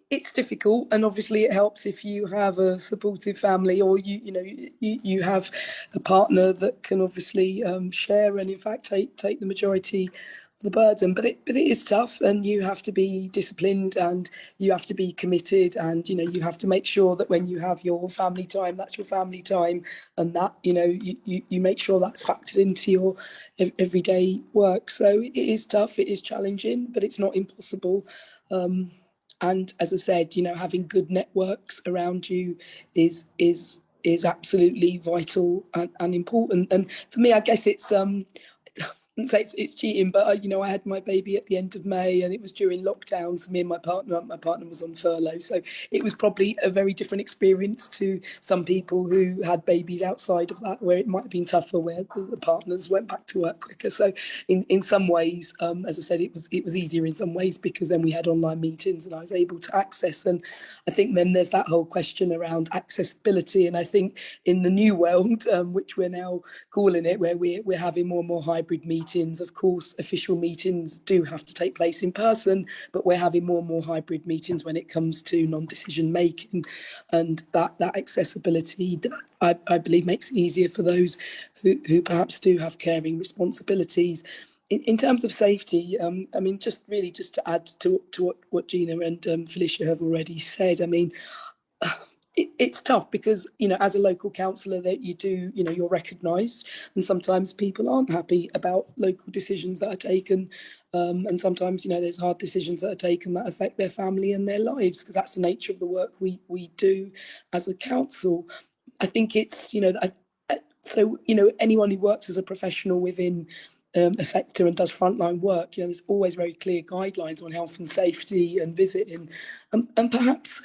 it's difficult, and obviously it helps if you have a supportive family, or you have a partner that can obviously share and in fact take the majority of the burden. But it is tough, and you have to be disciplined, and you have to be committed, and you have to make sure that when you have your family time, that's your family time, and that you make sure that's factored into your everyday work. So it is tough, it is challenging, but it's not impossible. And as I said, having good networks around you is absolutely vital and important. And for me, I guess it's it's cheating, but I had my baby at the end of May, and it was during lockdown. So me and my partner was on furlough, so it was probably a very different experience to some people who had babies outside of that, where it might have been tougher, where the partners went back to work quicker. So in some ways, as I said, it was easier in some ways, because then we had online meetings and I was able to access. And I think then there's that whole question around accessibility, and I think in the new world, which we're now calling it, where we're having more and more hybrid meetings. Of course, official meetings do have to take place in person, but we're having more and more hybrid meetings when it comes to non-decision making, and that accessibility, I believe, makes it easier for those who perhaps do have caring responsibilities. In terms of safety, I mean, just to add to what Zina and Felicia have already said, I mean, it's tough because, as a local councillor, that you're recognised, and sometimes people aren't happy about local decisions that are taken. And sometimes, there's hard decisions that are taken that affect their family and their lives, because that's the nature of the work we do as a council. I think it's, anyone who works as a professional within a sector and does frontline work, there's always very clear guidelines on health and safety and visiting, and perhaps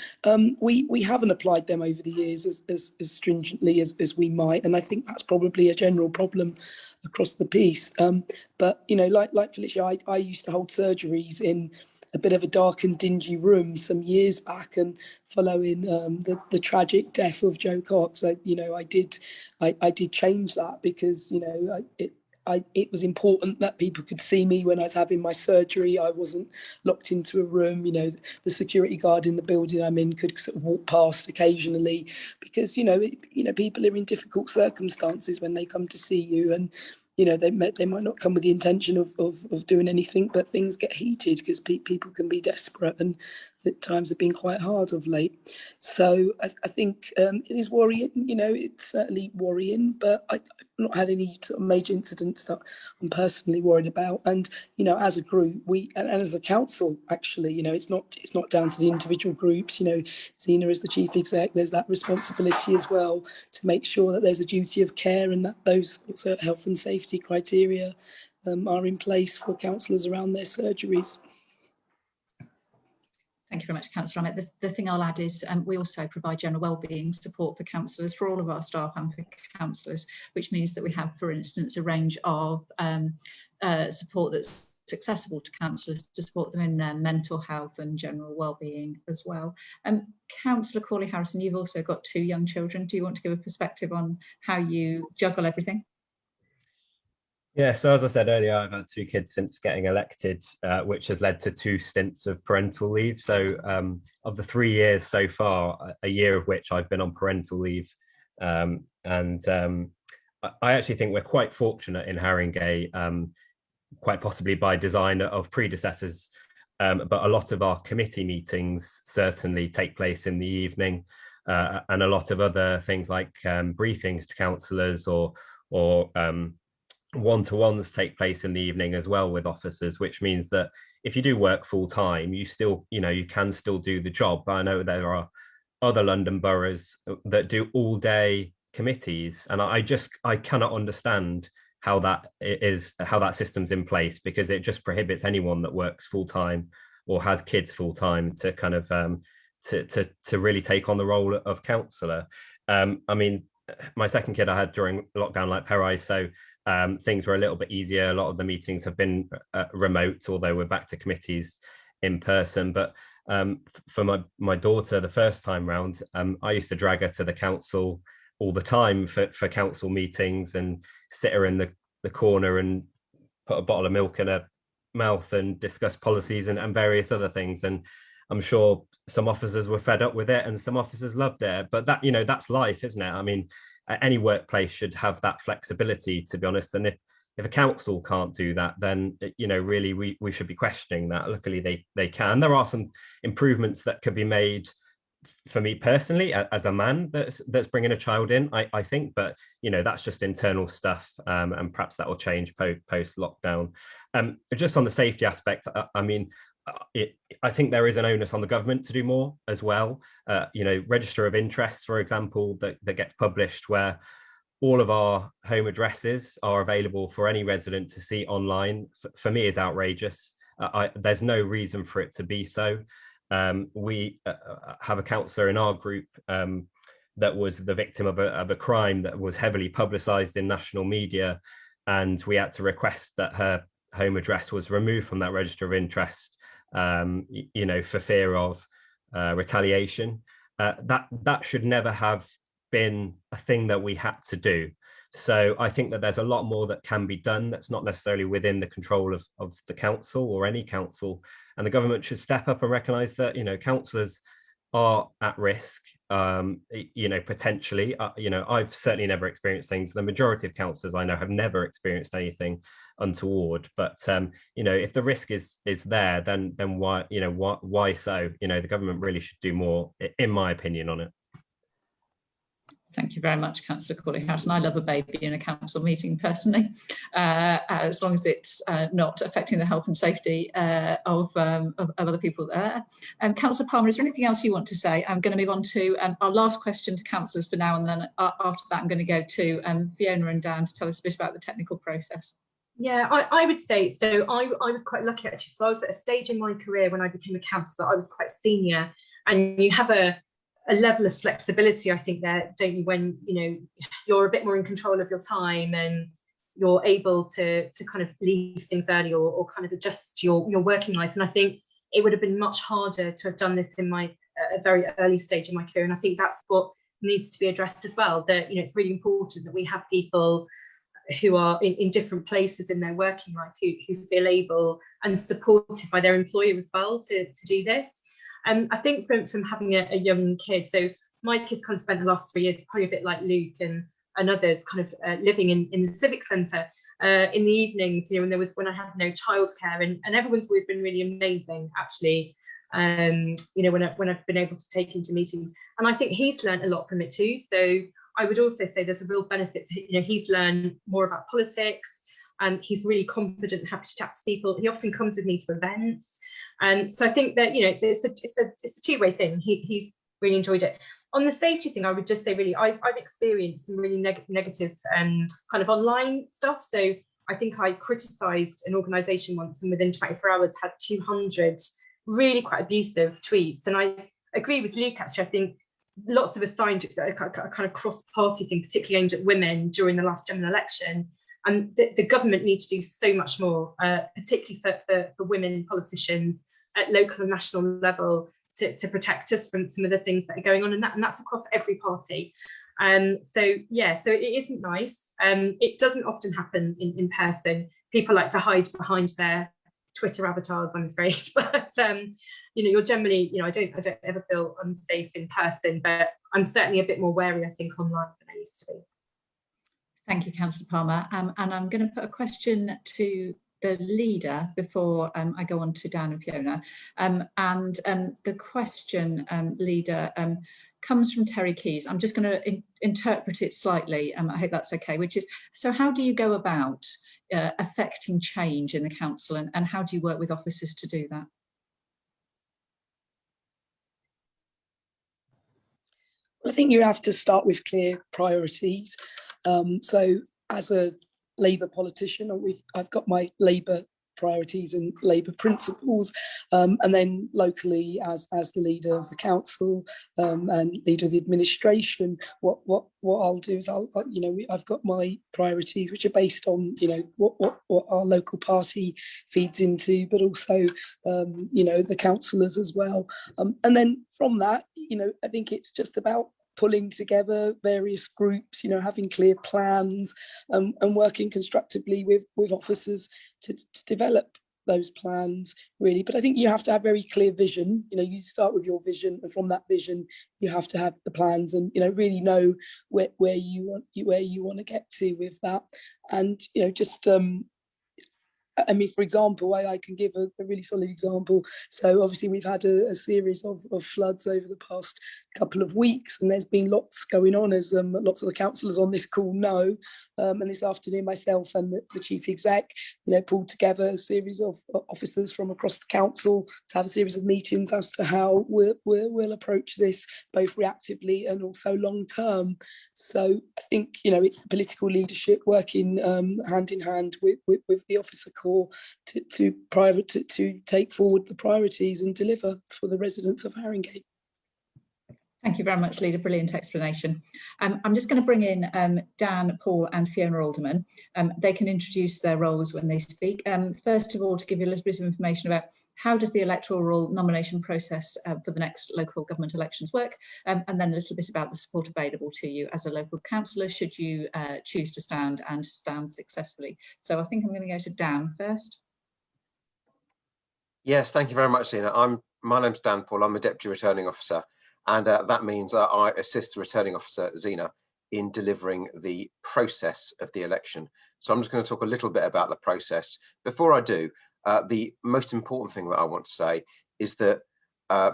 we haven't applied them over the years as stringently as we might, and I think that's probably a general problem across the piece. But like Felicia, I used to hold surgeries in a bit of a dark and dingy room some years back, and following the tragic death of Joe Cox, I did change that, because it was important that people could see me when I was having my surgery. I wasn't locked into a room. You know, the security guard in the building I'm in could sort of walk past occasionally, because people are in difficult circumstances when they come to see you, and they might not come with the intention of doing anything, but things get heated because people can be desperate, and times have been quite hard of late. So I think it is worrying. It's certainly worrying, but I've not had any sort of major incidents that I'm personally worried about. And as a group, and as a council, actually, it's not down to the individual groups. Zina is the chief exec. There's that responsibility as well to make sure that there's a duty of care, and that those health and safety criteria are in place for councillors around their surgeries. Thank you very much, Councillor. The thing I'll add is we also provide general wellbeing support for councillors, for all of our staff and for councillors, which means that we have, for instance, a range of support that's accessible to councillors to support them in their mental health and general wellbeing as well. Councillor Cawley-Harrison, you've also got 2 young children. Do you want to give a perspective on how you juggle everything? Yeah, so as I said earlier, I've had 2 kids since getting elected, which has led to 2 stints of parental leave. So of the 3 years so far, a year of which I've been on parental leave. I actually think we're quite fortunate in Haringey, quite possibly by design of predecessors, but a lot of our committee meetings certainly take place in the evening, and a lot of other things like briefings to councillors or one-to-ones take place in the evening as well with officers, which means that if you do work full-time, you still, you can still do the job. But I know there are other London boroughs that do all-day committees, and I cannot understand how that system's in place, because it just prohibits anyone that works full-time or has kids full-time to kind of to really take on the role of councillor. I mean, my second kid I had during lockdown, like Harrow, so things were a little bit easier. A lot of the meetings have been remote, although we're back to committees in person. But for my daughter, the first time round, I used to drag her to the council all the time for council meetings, and sit her in the corner and put a bottle of milk in her mouth and discuss policies and various other things. And I'm sure some officers were fed up with it, and some officers loved it. But that, that's life, isn't it? I mean, any workplace should have that flexibility, to be honest. And if a council can't do that, then really we should be questioning that. Luckily they can. There are some improvements that could be made for me personally as a man that's bringing a child in, I think, but that's just internal stuff, and perhaps that will change post lockdown. Just on the safety aspect, I mean, I think there is an onus on the government to do more as well. Register of interests, for example, that gets published, where all of our home addresses are available for any resident to see online, for me is outrageous. There's no reason for it to be so. We have a councillor in our group that was the victim of a crime that was heavily publicised in national media, and we had to request that her home address was removed from that register of interest, for fear of retaliation. That should never have been a thing that we had to do. So I think that there's a lot more that can be done that's not necessarily within the control of the council or any council, and the government should step up and recognise that councillors are at risk, potentially. I've certainly never experienced things. The majority of councillors I know have never experienced anything untoward, but if the risk is there, then why so? The government really should do more, in my opinion, on it. Thank you very much, Councillor Cawley-Harrison. I love a baby in a council meeting personally, as long as it's not affecting the health and safety of other people there. Councillor Palmer, is there anything else you want to say? I'm going to move on to our last question to councillors for now, and then after that I'm going to go to Fiona and Dan to tell us a bit about the technical process. Yeah, I would say so. I was quite lucky, actually. So I was at a stage in my career when I became a councillor, I was quite senior, and you have a level of flexibility, I think, there, don't you, when you're a bit more in control of your time, and you're able to kind of leave things early, or kind of adjust your working life. And I think it would have been much harder to have done this in a very early stage in my career. And I think that's what needs to be addressed as well, that it's really important that we have people who are in different places in their working life, who feel able and supported by their employer as well to do this. And I think from having a young kid, so my kids kind of spent the last 3 years, probably a bit like Luke and others, kind of living in the civic centre in the evenings, you know, when I had no childcare, and everyone's always been really amazing, actually. You know, when I've been able to take him to meetings, and I think he's learned a lot from it too. So I would also say there's a real benefit to, you know, he's learned more about politics, and he's really confident and happy to chat to people. He often comes with me to events, and so I think that, you know, it's a two-way thing. He's really enjoyed it. On the safety thing, I would just say, really, I've experienced some really negative kind of online stuff. So I think I criticised an organisation once, and within 24 hours had 200 really quite abusive tweets. And I agree with Luke, actually. I think lots of us signed a kind of cross-party thing, particularly aimed at women during the last general election. And the government needs to do so much more, particularly for women politicians at local and national level, to protect us from some of the things that are going on, and that's across every party. So yeah, so it isn't nice. It doesn't often happen in person. People like to hide behind their Twitter avatars, I'm afraid. But you know, you're generally, you know, I don't ever feel unsafe in person, but I'm certainly a bit more wary, I think, online than I used to be. Thank you, Councillor Palmer. And I'm going to put a question to the leader before I go on to Dan and Fiona. The question, leader, comes from Terry Keys. I'm just going to interpret it slightly. I hope that's okay, which is, so how do you go about affecting change in the council, and how do you work with officers to do that? I think you have to start with clear priorities. So as a Labour politician, I've got my Labour priorities and Labour principles, and then locally as the leader of the council and leader of the administration, what I'll do is I've got my priorities, which are based on, you know, what our local party feeds into, but also you know, the councillors as well, and then from that, you know, I think it's just about pulling together various groups, you know, having clear plans, and working constructively with officers to develop those plans, really. But I think you have to have very clear vision. You know, you start with your vision, and from that vision you have to have the plans, and, you know, really know where you want to get to with that. And, you know, just I mean, for example, I can give a really solid example. So obviously we've had a series of floods over the past couple of weeks, and there's been lots going on, as lots of the councillors on this call know. And this afternoon, myself and the chief exec, you know, pulled together a series of officers from across the council to have a series of meetings as to how we'll approach this, both reactively and also long term. So I think, you know, it's the political leadership working hand in hand with the officer corps to take forward the priorities and deliver for the residents of Haringey. Thank you very much, Leader. Brilliant explanation. I'm just going to bring in Dan, Paul and Fiona Alderman. They can introduce their roles when they speak. First of all, to give you a little bit of information about how does the electoral roll nomination process for the next local government elections work, and then a little bit about the support available to you as a local councillor should you choose to stand and stand successfully. So I think I'm going to go to Dan first. Yes, thank you very much, Zina. My name's Dan Paul. I'm a Deputy Returning Officer. And that means I assist the returning officer, Zina, in delivering the process of the election. So I'm just going to talk a little bit about the process. Before I do, the most important thing that I want to say is that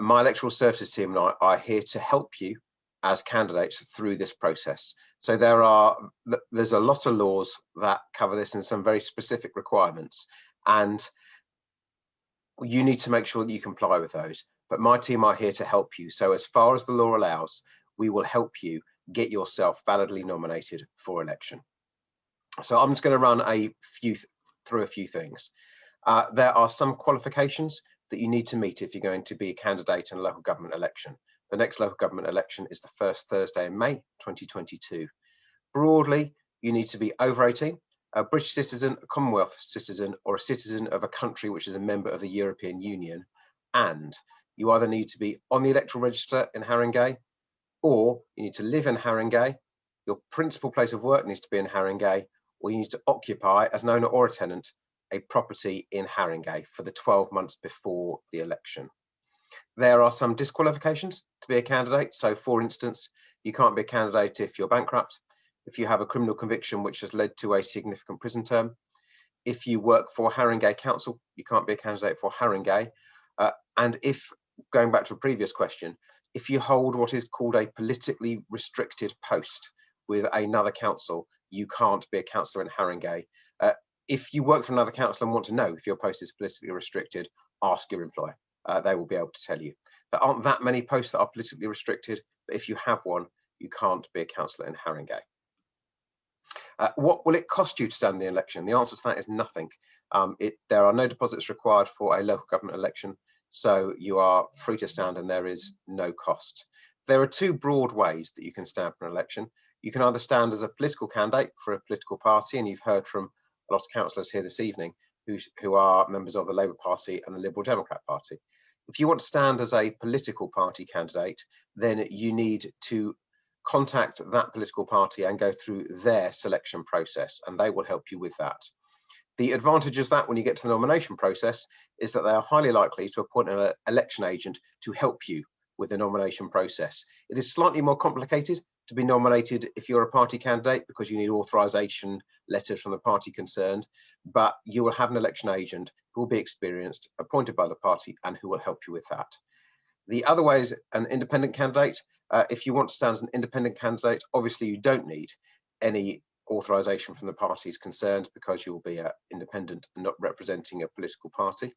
my electoral services team and I are here to help you as candidates through this process. So there's a lot of laws that cover this and some very specific requirements. And you need to make sure that you comply with those. But my team are here to help you. So as far as the law allows, we will help you get yourself validly nominated for election. So I'm just going to run through a few things. There are some qualifications that you need to meet if you're going to be a candidate in a local government election. The next local government election is the first Thursday in May 2022. Broadly, you need to be over 18, a British citizen, a Commonwealth citizen, or a citizen of a country which is a member of the European Union, and you either need to be on the electoral register in Haringey, or you need to live in Haringey, your principal place of work needs to be in Haringey, or you need to occupy as an owner or a tenant a property in Haringey for the 12 months before the election. There are some disqualifications to be a candidate. So for instance, you can't be a candidate if you're bankrupt, if you have a criminal conviction which has led to a significant prison term. If you work for Haringey Council, you can't be a candidate for Haringey. And if, going back to a previous question, if you hold what is called a politically restricted post with another council, you can't be a councillor in Haringey. If you work for another council and want to know if your post is politically restricted, ask your employer. They will be able to tell you. There aren't that many posts that are politically restricted, but if you have one, you can't be a councillor in Haringey. What will it cost you to stand in the election? The answer to that is nothing. There are no deposits required for a local government election, so you are free to stand and there is no cost. There are two broad ways that you can stand for an election. You can either stand as a political candidate for a political party, and you've heard from a lot of councillors here this evening who are members of the Labour Party and the Liberal Democrat Party. If you want to stand as a political party candidate, then you need to contact that political party and go through their selection process, and they will help you with that. The advantage of that when you get to the nomination process is that they are highly likely to appoint an election agent to help you with the nomination process. It is slightly more complicated to be nominated if you're a party candidate because you need authorisation letters from the party concerned, but you will have an election agent who will be experienced, appointed by the party, and who will help you with that. The other way is an independent candidate. If you want to stand as an independent candidate, obviously you don't need any authorisation from the parties concerned because you'll be independent and not representing a political party.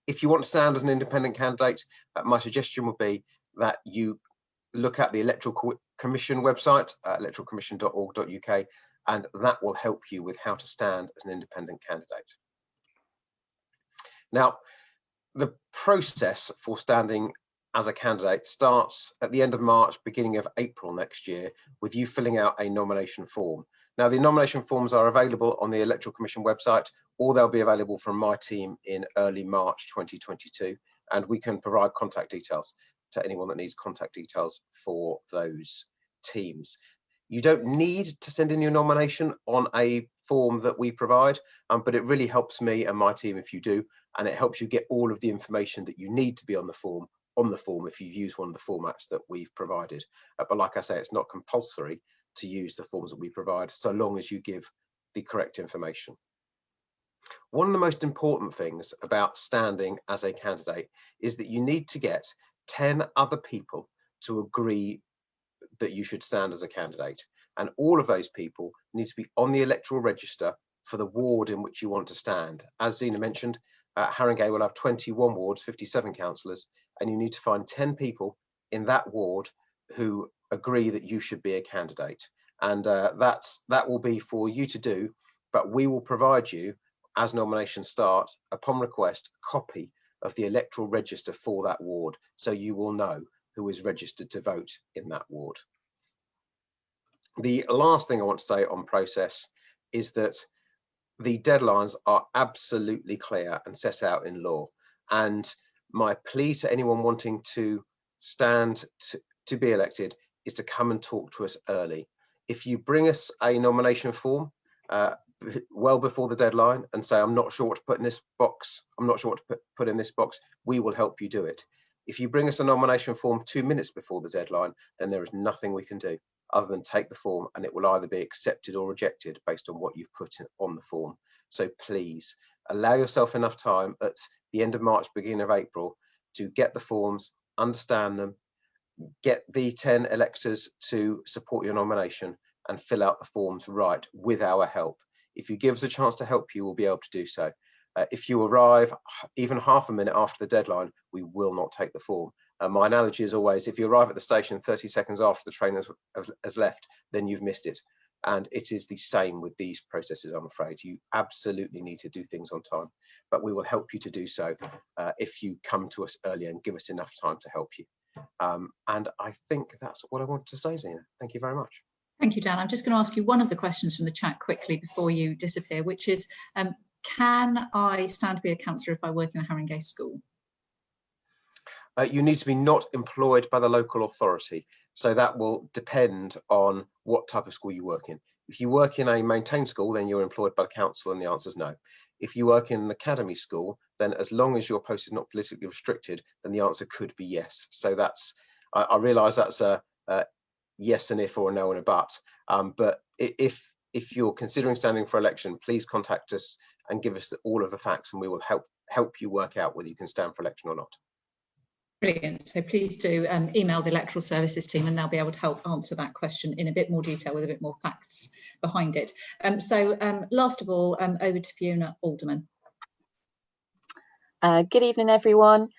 If you want to stand as an independent candidate, my suggestion would be that you look at the Electoral Commission website, electoralcommission.org.uk, and that will help you with how to stand as an independent candidate. Now, the process for standing as a candidate starts at the end of March, beginning of April next year, with you filling out a nomination form. Now, the nomination forms are available on the Electoral Commission website, or they'll be available from my team in early March 2022, and we can provide contact details to anyone that needs contact details for those teams. You don't need to send in your nomination on a form that we provide, but it really helps me and my team if you do, and it helps you get all of the information that you need to be on the form if you use one of the formats that we've provided. But like I say, it's not compulsory to use the forms that we provide, so long as you give the correct information. One of the most important things about standing as a candidate is that you need to get 10 other people to agree that you should stand as a candidate, and all of those people need to be on the electoral register for the ward in which you want to stand. As Zina mentioned, Haringey will have 21 wards, 57 councillors, and you need to find 10 people in that ward who agree that you should be a candidate, and that will be for you to do, but we will provide you, as nominations start, upon request, a copy of the electoral register for that ward, so you will know who is registered to vote in that ward. The last thing I want to say on process is that the deadlines are absolutely clear and set out in law, and my plea to anyone wanting to stand to be elected is to come and talk to us early. If you bring us a nomination form well before the deadline and say, I'm not sure what to put in this box, I'm not sure what to put in this box, we will help you do it. If you bring us a nomination form 2 minutes before the deadline, then there is nothing we can do other than take the form, and it will either be accepted or rejected based on what you've put on the form. So please allow yourself enough time at the end of March, beginning of April, to get the forms, understand them, get the 10 electors to support your nomination, and fill out the forms right with our help. If you give us a chance to help you, we'll be able to do so. If you arrive even half a minute after the deadline, we will not take the form. My analogy is always, if you arrive at the station 30 seconds after the train has left, then you've missed it. And it is the same with these processes, I'm afraid. You absolutely need to do things on time, but we will help you to do so if you come to us early and give us enough time to help you. And I think that's what I want to say, Zina. Thank you very much. Thank you, Dan. I'm just going to ask you one of the questions from the chat quickly before you disappear, which is, can I stand to be a councillor if I work in a Haringey school? You need to be not employed by the local authority. So that will depend on what type of school you work in. If you work in a maintained school, then you're employed by the council, and the answer is no. If you work in an academy school, then as long as your post is not politically restricted, then the answer could be yes. So that's, I realise that's a yes and if, or a no and a but. But if you're considering standing for election, please contact us and give us all of the facts, and we will help you work out whether you can stand for election or not. Brilliant. So please do email the electoral services team, and they'll be able to help answer that question in a bit more detail with a bit more facts behind it. Last of all, over to Fiona Alderman. Good evening, everyone.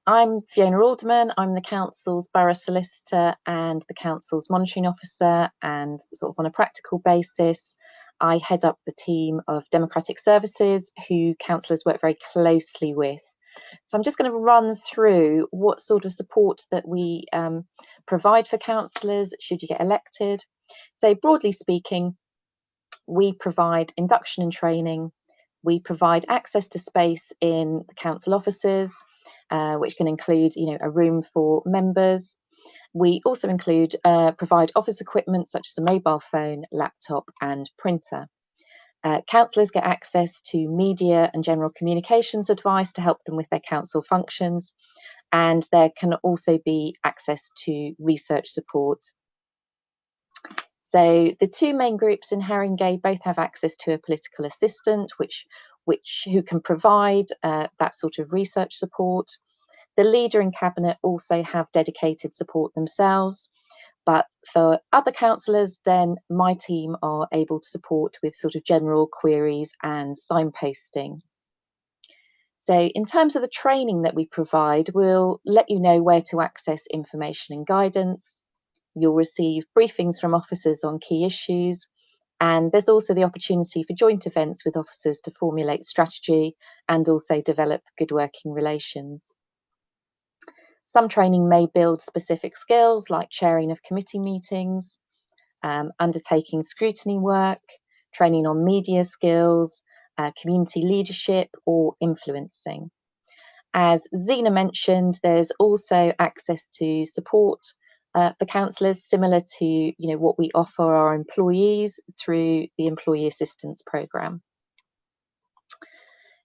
I'm Fiona Alderman. I'm the council's borough solicitor and the council's monitoring officer, and sort of on a practical basis, I head up the team of democratic services who councillors work very closely with. So I'm just going to run through what sort of support that we provide for councillors should you get elected. So broadly speaking, we provide induction and training. We provide access to space in the council offices, which can include, a room for members. We also provide office equipment such as a mobile phone, laptop and printer. Councillors get access to media and general communications advice to help them with their council functions, and there can also be access to research support. So the two main groups in Haringey both have access to a political assistant, who can provide that sort of research support. The leader and cabinet also have dedicated support themselves. But for other councillors, then my team are able to support with sort of general queries and signposting. So in terms of the training that we provide, we'll let you know where to access information and guidance. You'll receive briefings from officers on key issues. And there's also the opportunity for joint events with officers to formulate strategy and also develop good working relations. Some training may build specific skills like chairing of committee meetings, undertaking scrutiny work, training on media skills, community leadership or influencing. As Zina mentioned, there's also access to support for councillors similar to what we offer our employees through the Employee Assistance Programme.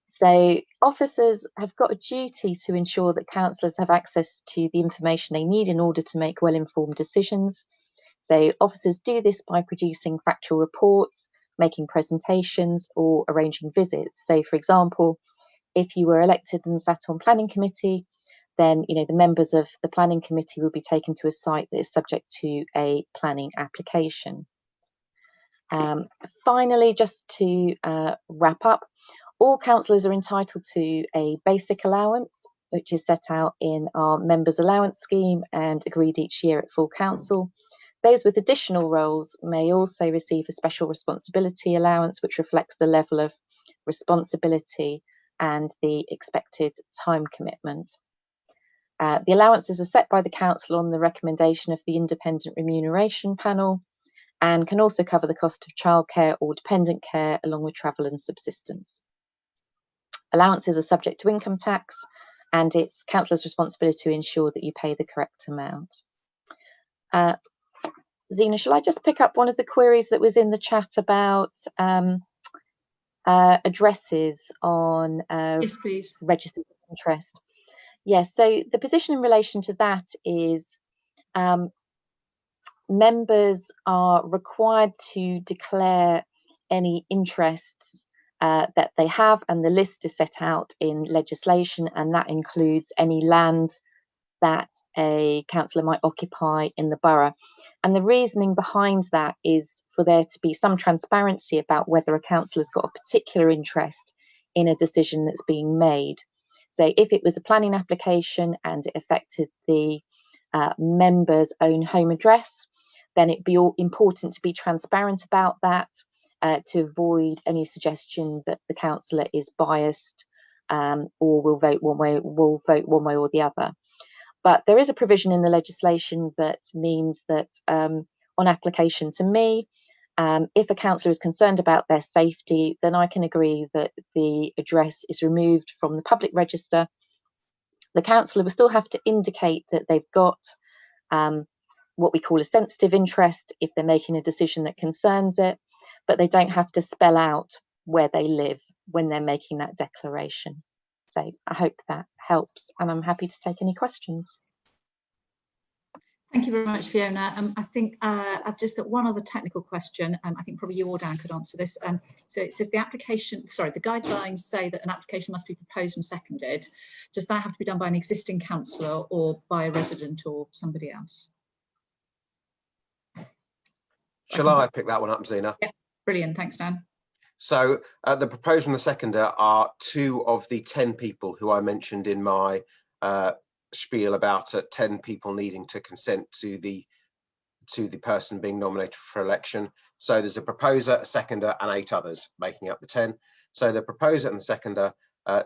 So officers have got a duty to ensure that councillors have access to the information they need in order to make well-informed decisions. So officers do this by producing factual reports, making presentations or arranging visits. So for example, if you were elected and sat on planning committee, then the members of the planning committee will be taken to a site that is subject to a planning application. Finally, just to wrap up, all councillors are entitled to a basic allowance, which is set out in our members' allowance scheme and agreed each year at full council. Those with additional roles may also receive a special responsibility allowance, which reflects the level of responsibility and the expected time commitment. The allowances are set by the council on the recommendation of the independent remuneration panel and can also cover the cost of childcare or dependent care along with travel and subsistence. Allowances are subject to income tax, and it's councillors' responsibility to ensure that you pay the correct amount. Zina, shall I just pick up one of the queries that was in the chat about addresses on Yes, please. Registers of interest? Yes, so the position in relation to that is members are required to declare any interests that they have, and the list is set out in legislation, and that includes any land that a councillor might occupy in the borough. And the reasoning behind that is for there to be some transparency about whether a councillor's got a particular interest in a decision that's being made. So if it was a planning application and it affected the member's own home address, then it'd be important to be transparent about that to avoid any suggestion that the councillor is biased or will vote one way or the other. But there is a provision in the legislation that means that on application to me, if a councillor is concerned about their safety, then I can agree that the address is removed from the public register. The councillor will still have to indicate that they've got what we call a sensitive interest if they're making a decision that concerns it. but they don't have to spell out where they live when they're making that declaration. So I hope that helps, and I'm happy to take any questions. Thank you very much, Fiona. I think I've just got one other technical question. I think probably you or Dan could answer this. So it says the guidelines say that an application must be proposed and seconded. Does that have to be done by an existing councillor or by a resident or somebody else? Shall I pick that one up, Zina? Yeah, brilliant. Thanks, Dan. So the proposer and the seconder are 2 of the 10 people who I mentioned in my spiel about 10 people needing to consent to the person being nominated for election. So there's a proposer, a seconder, and 8 others making up the 10. So the proposer and the seconder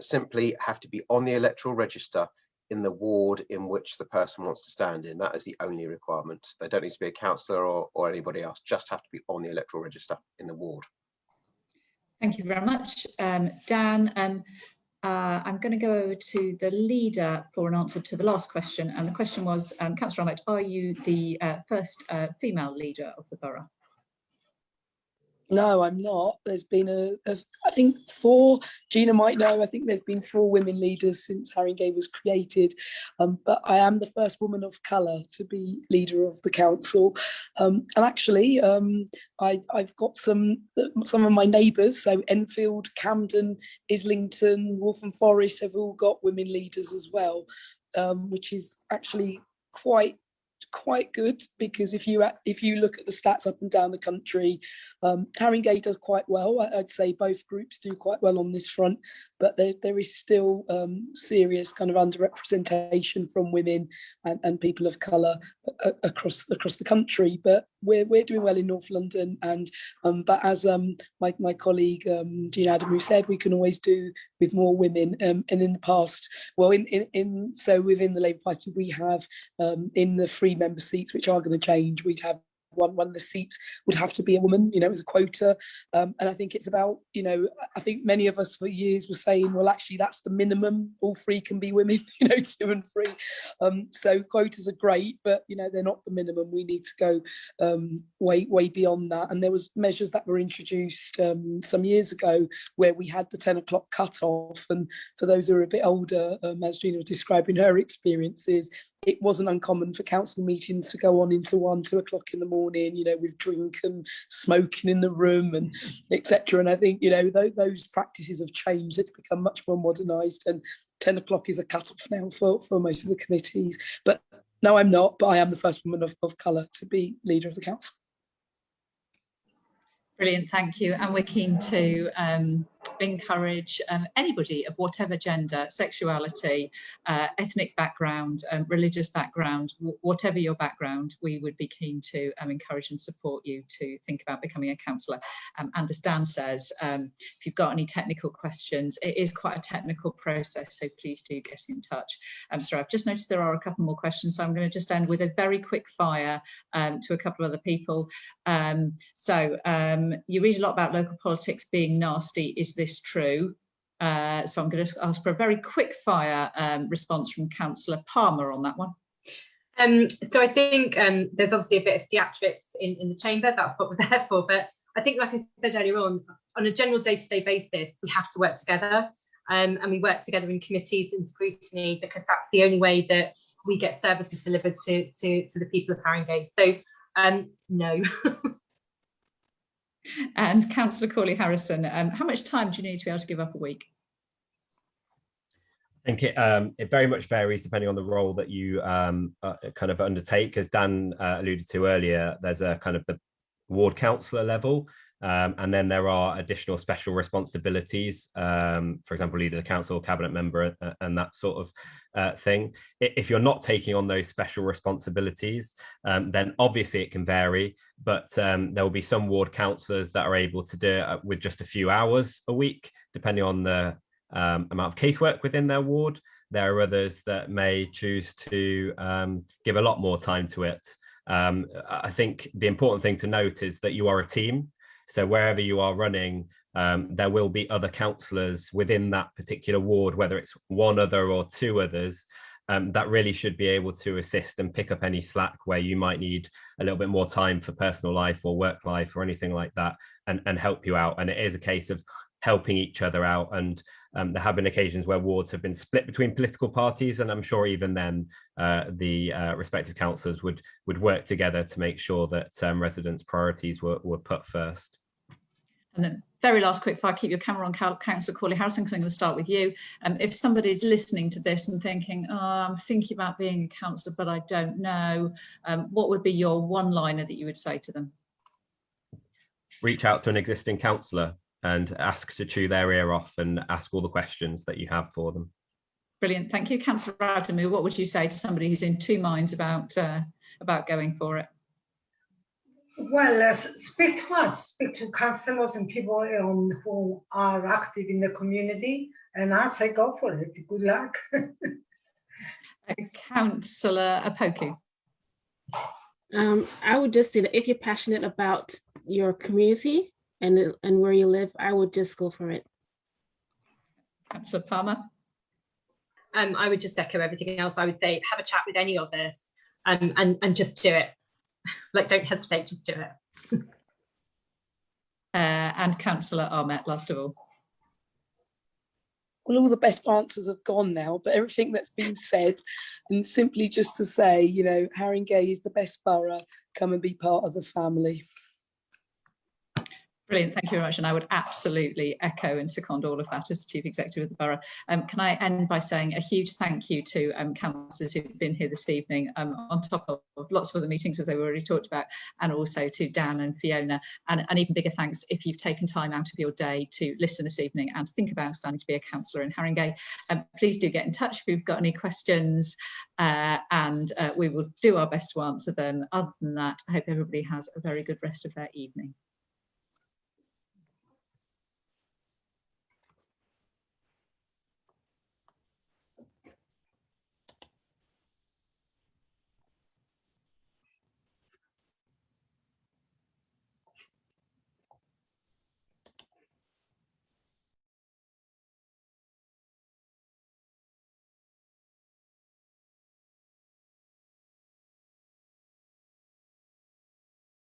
simply have to be on the electoral register in the ward in which the person wants to stand in. That is the only requirement. They don't need to be a councillor or anybody else, just have to be on the electoral register in the ward. Thank you very much. Dan, I'm going to go over to the leader for an answer to the last question. And the question was, Councillor Ahmed, are you the first female leader of the borough? No, I'm not. There's been I think 4, Gina might know, I think there's been 4 women leaders since Haringey was created. But I am the first woman of colour to be leader of the council. And actually, I've got some of my neighbours, so Enfield, Camden, Islington, Waltham Forest have all got women leaders as well, which is actually quite good, because if you look at the stats up and down the country, Haringey does quite well. I'd say both groups do quite well on this front, but there is still serious kind of underrepresentation from women and people of colour across the country. But we're doing well in North London, and but as my colleague Gina Adamu said, we can always do with more women. And in the past, well, so within the Labour Party, we have in the 3 member seats, which are going to change, we'd have one of the seats would have to be a woman, as a quota. And I think it's about, I think many of us for years were saying, well, actually, that's the minimum. All 3 can be women, 2 and 3. So quotas are great, but, they're not the minimum. We need to go way beyond that. And there was measures that were introduced some years ago where we had the 10 o'clock cut-off. And for those who are a bit older, as Gina was describing her experiences, it wasn't uncommon for council meetings to go on into 1, 2 o'clock in the morning, with drink and smoking in the room and etc. And I think, those practices have changed. It's become much more modernised, and 10 o'clock is a cut-off now for most of the committees. But no, I'm not, but I am the first woman of colour to be leader of the council. Brilliant, thank you. And we're keen to encourage anybody of whatever gender, sexuality, ethnic background, religious background, whatever your background, we would be keen to encourage and support you to think about becoming a councillor. And as Dan says, if you've got any technical questions, it is quite a technical process, so please do get in touch. Sorry, I've just noticed there are a couple more questions, so I'm going to just end with a very quick fire to a couple of other people. You read a lot about local politics being nasty. Is this true? So I'm going to ask for a very quick fire response from Councillor Palmer on that one. So I think there's obviously a bit of theatrics in the chamber. That's what we're there for. But I think, like I said earlier on a general day-to-day basis, we have to work together, and we work together in committees and scrutiny, because that's the only way that we get services delivered to the people of Haringey. So no. And Councillor Corley Harrison, how much time do you need to be able to give up a week? I think it very much varies depending on the role that you kind of undertake. As Dan alluded to earlier, there's a kind of the ward councillor level, and then there are additional special responsibilities, for example, leader of the council, cabinet member, and that sort of thing. If you're not taking on those special responsibilities, then obviously it can vary, but there will be some ward councillors that are able to do it with just a few hours a week, depending on the amount of casework within their ward. There are others that may choose to give a lot more time to it. I think the important thing to note is that you are a team. So wherever you are running, there will be other councillors within that particular ward, whether it's one other or 2 others, that really should be able to assist and pick up any slack where you might need a little bit more time for personal life or work life or anything like that, and help you out. And it is a case of helping each other out. And there have been occasions where wards have been split between political parties, and I'm sure even then the respective councillors would work together to make sure that residents' priorities were put first. And then very last quick fire, keep your camera on, Councillor Corley Harrison, because I'm going to start with you. If somebody's listening to this and thinking, oh, I'm thinking about being a councillor, but I don't know, what would be your one-liner that you would say to them? Reach out to an existing councillor and ask to chew their ear off and ask all the questions that you have for them. Brilliant, thank you. Councillor Adamu, what would you say to somebody who's in two minds about going for it? Well, speak to us, speak to councillors and people who are active in the community, and I say go for it. Good luck. Councillor Apoku. I would just say that if you're passionate about your community and where you live, I would just go for it. Councillor Palmer. I would just echo everything else. I would say have a chat with any of us and just do it. Like, don't hesitate, just do it. And Councillor Ahmet, last of all. Well, all the best answers have gone now, but everything that's been said, and simply just to say, you know, Haringey is the best borough. Come and be part of the family. Brilliant, thank you very much. And I would absolutely echo and second all of that as the Chief Executive of the Borough. Can I end by saying a huge thank you to councillors who've been here this evening, on top of lots of other meetings as they were already talked about, and also to Dan and Fiona, and an even bigger thanks if you've taken time out of your day to listen this evening and think about starting to be a councillor in Haringey. Please do get in touch if you've got any questions, and we will do our best to answer them. Other than that, I hope everybody has a very good rest of their evening.